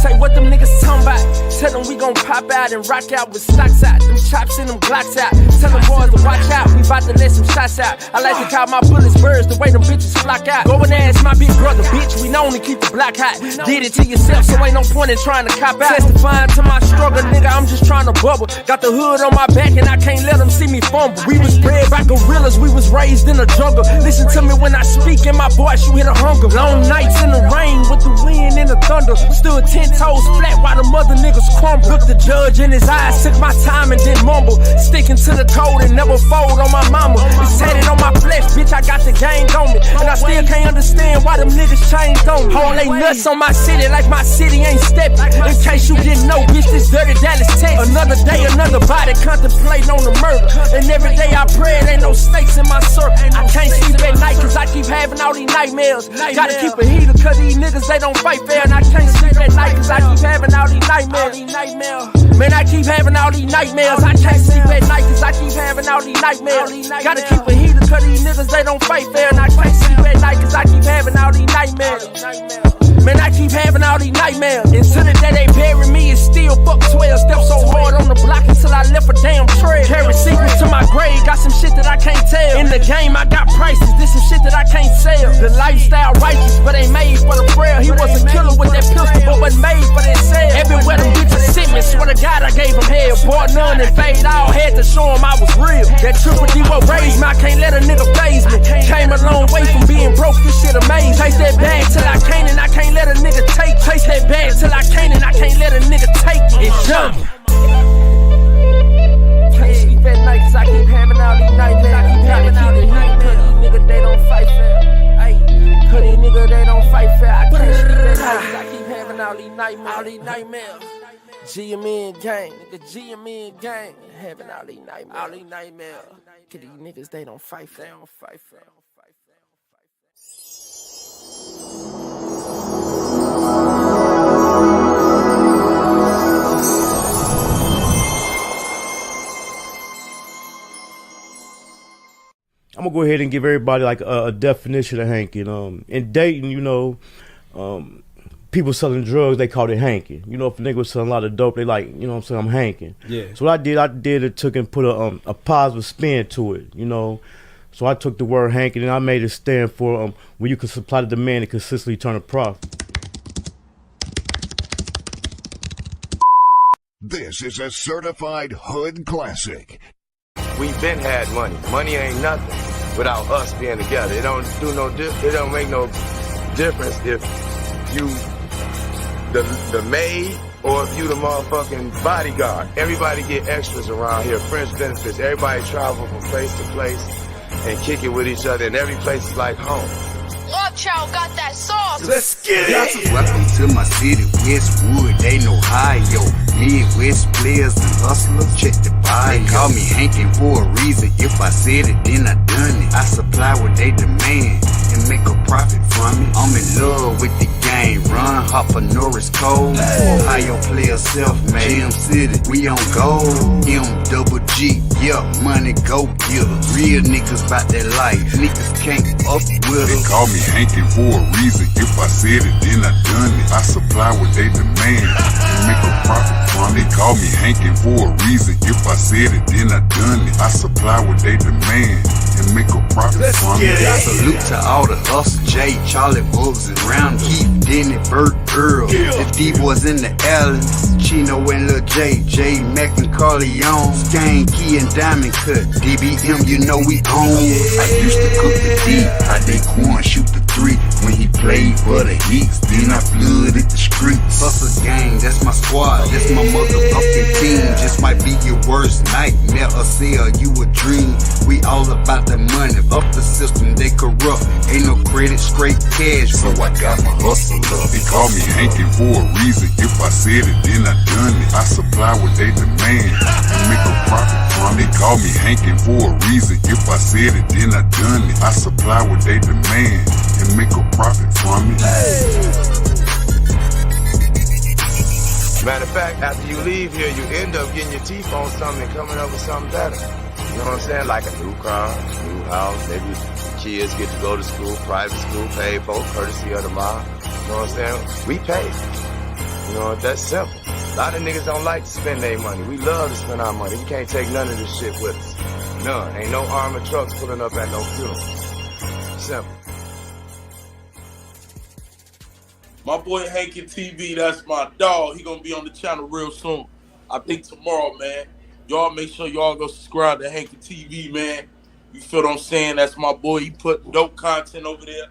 Say what them niggas talking about. Tell them we gon' pop out and rock out with stocks out. Them chops and them Glocks out. Tell them boys to watch out. We bout to let some shots out. I like to call my bullets birds the way them bitches flock out. Go and ask my big brother, bitch. We know only keep the block hot. Did it to yourself, so ain't no point in trying to cop out. Testifying to my struggle, nigga. I'm just trying to bubble. Got the hood on my back and I can't let them see me fumble. We was bred by gorillas, we was raised in the jungle. Listen to me when I speak in my voice, you hear the hunger. Long nights in the rain with the wind and the thunder. Stood 10 toes flat while the mother niggas crumble. Looked the judge in his eyes, took my time and then mumble. Sticking to the code and never fold on my mama. It's tatted on my flesh, bitch, I got the gang on me. And I still can't understand why them niggas changed on me. Hold they nuts on my city like my city ain't stepping. In case you didn't know, bitch, this dirty Dallas, Texas. Another day, another body contemplating on the murder. And every day I pray, it ain't no snakes in my circle. I can't sleep at night cause I keep having all these nightmares. Gotta keep a heater cause these niggas, they don't fight fair. And I can't sleep at night cause I keep having all these nightmares. Man, I keep having all these nightmares. I can't sleep at night cause I keep having all these nightmares. Gotta keep a heater cause these niggas, they don't fight fair. And I can't sleep at night cause I keep having all these nightmares. Man, I keep having all these nightmares. Until the day they bury me, it's still fuck 12 steps so hard on the block until I left a damn trail. Carry secrets to my grave, got some shit that I can't tell. In the game, I got prices, this some shit that I can't sell. The lifestyle righteous, but ain't made for the frail. He was a killer with that pistol, but wasn't made for that sale. Everywhere them bitches sent me, swear to God I gave him hell. Bought none and fade all, had to show him I was real. That Triple D what raised me, I can't let a nigga faze me. Came a long way from being broke, this shit amazing. Chase that bag till I can't and I can't let a nigga take. Chase that bag till I can't and I can't let a nigga take. It's jumping. Can't sleep at night cause I keep having all these nightmares. I keep having all these nightmares. Cause these niggas, they don't fight fair. Ayy, cause these niggas, they don't fight fair. I can't sleep at night cause I keep having all these nightmares. All these nightmares. GMN gang, nigga, GMN gang. Having all these nightmares. All these nightmares. Cause these niggas, they don't fight fair. They don't fight fair. I'm gonna go ahead and give everybody like a definition of hanking. In Dayton, you know, people selling drugs, they call it hanking. You know, if a nigga was selling a lot of dope, they like, you know what I'm saying, I'm hanking. Yeah. So what I did it took and put a positive spin to it, you know. So I took the word hanking and I made it stand for when you can supply the demand and consistently turn a profit. This is a certified hood classic. We've been had money. Money ain't nothing without us being together. It don't do no it don't make no difference if you the maid or if you the motherfucking bodyguard. Everybody get extras around here, friends benefits. Everybody travel from place to place and kick it with each other, and every place is like home. Chhyld got that sauce. Let's get it. Welcome to my city, Westwood, they know Ohio. Midwest players and hustlers, check the bio. They call me Hankin for a reason. If I said it, then I done it. I supply what they demand and make a profit from it. I'm in love with the game. Run, Hopper, Norris, Cole. Ohio players self-made. Jam City, we on gold. M-double-G, yeah, money go getters. Real niggas bout that life. Niggas can't up with us. They call me Hankin for a reason. If I said it, then I done it. I supply what they demand and make a profit from it. They call me Hankin for a reason. If I said it, then I done it. I supply what they demand and make a profit from it. Salute to all the us, Jay, Charlie, Bugs, and Round, Keith, Denny, Verb, the D-boys in the Allens, Chino and Lil J, Mac and Carleon, Skang, Key and Diamond Cut, DBM, you know we own. I used to cook the D, I did Quan shoot the 3 when he played for the Heats. Then I flooded the streets. Hustle gang, that's my squad, that's my motherfucking team. Just might be your worst nightmare or sell you a dream. We all about the money, up the system, they corrupt. Ain't no credit, straight cash, so I got my hustle up. They call me Hankin for a reason. If I said it, then I done it. I supply what they demand and make a profit from it. They call me Hankin for a reason. If I said it, then I done it. I supply what they demand and make a profit from it. Matter of fact, after you leave here, you end up getting your teeth on something and coming up with something better. You know what I'm saying? Like a new car, new house, maybe kids get to go to school, private school, paid for, courtesy of the mom. You know what I'm saying? We pay. You know, that's simple. A lot of niggas don't like to spend their money. We love to spend our money. We can't take none of this shit with us. None. Ain't no armored trucks pulling up at no funeral. Simple. My boy Hankin TV, that's my dog. He gonna be on the channel real soon. I think tomorrow, man. Y'all make sure y'all go subscribe to Hankin TV, man. You feel what I'm saying? That's my boy. He put dope content over there.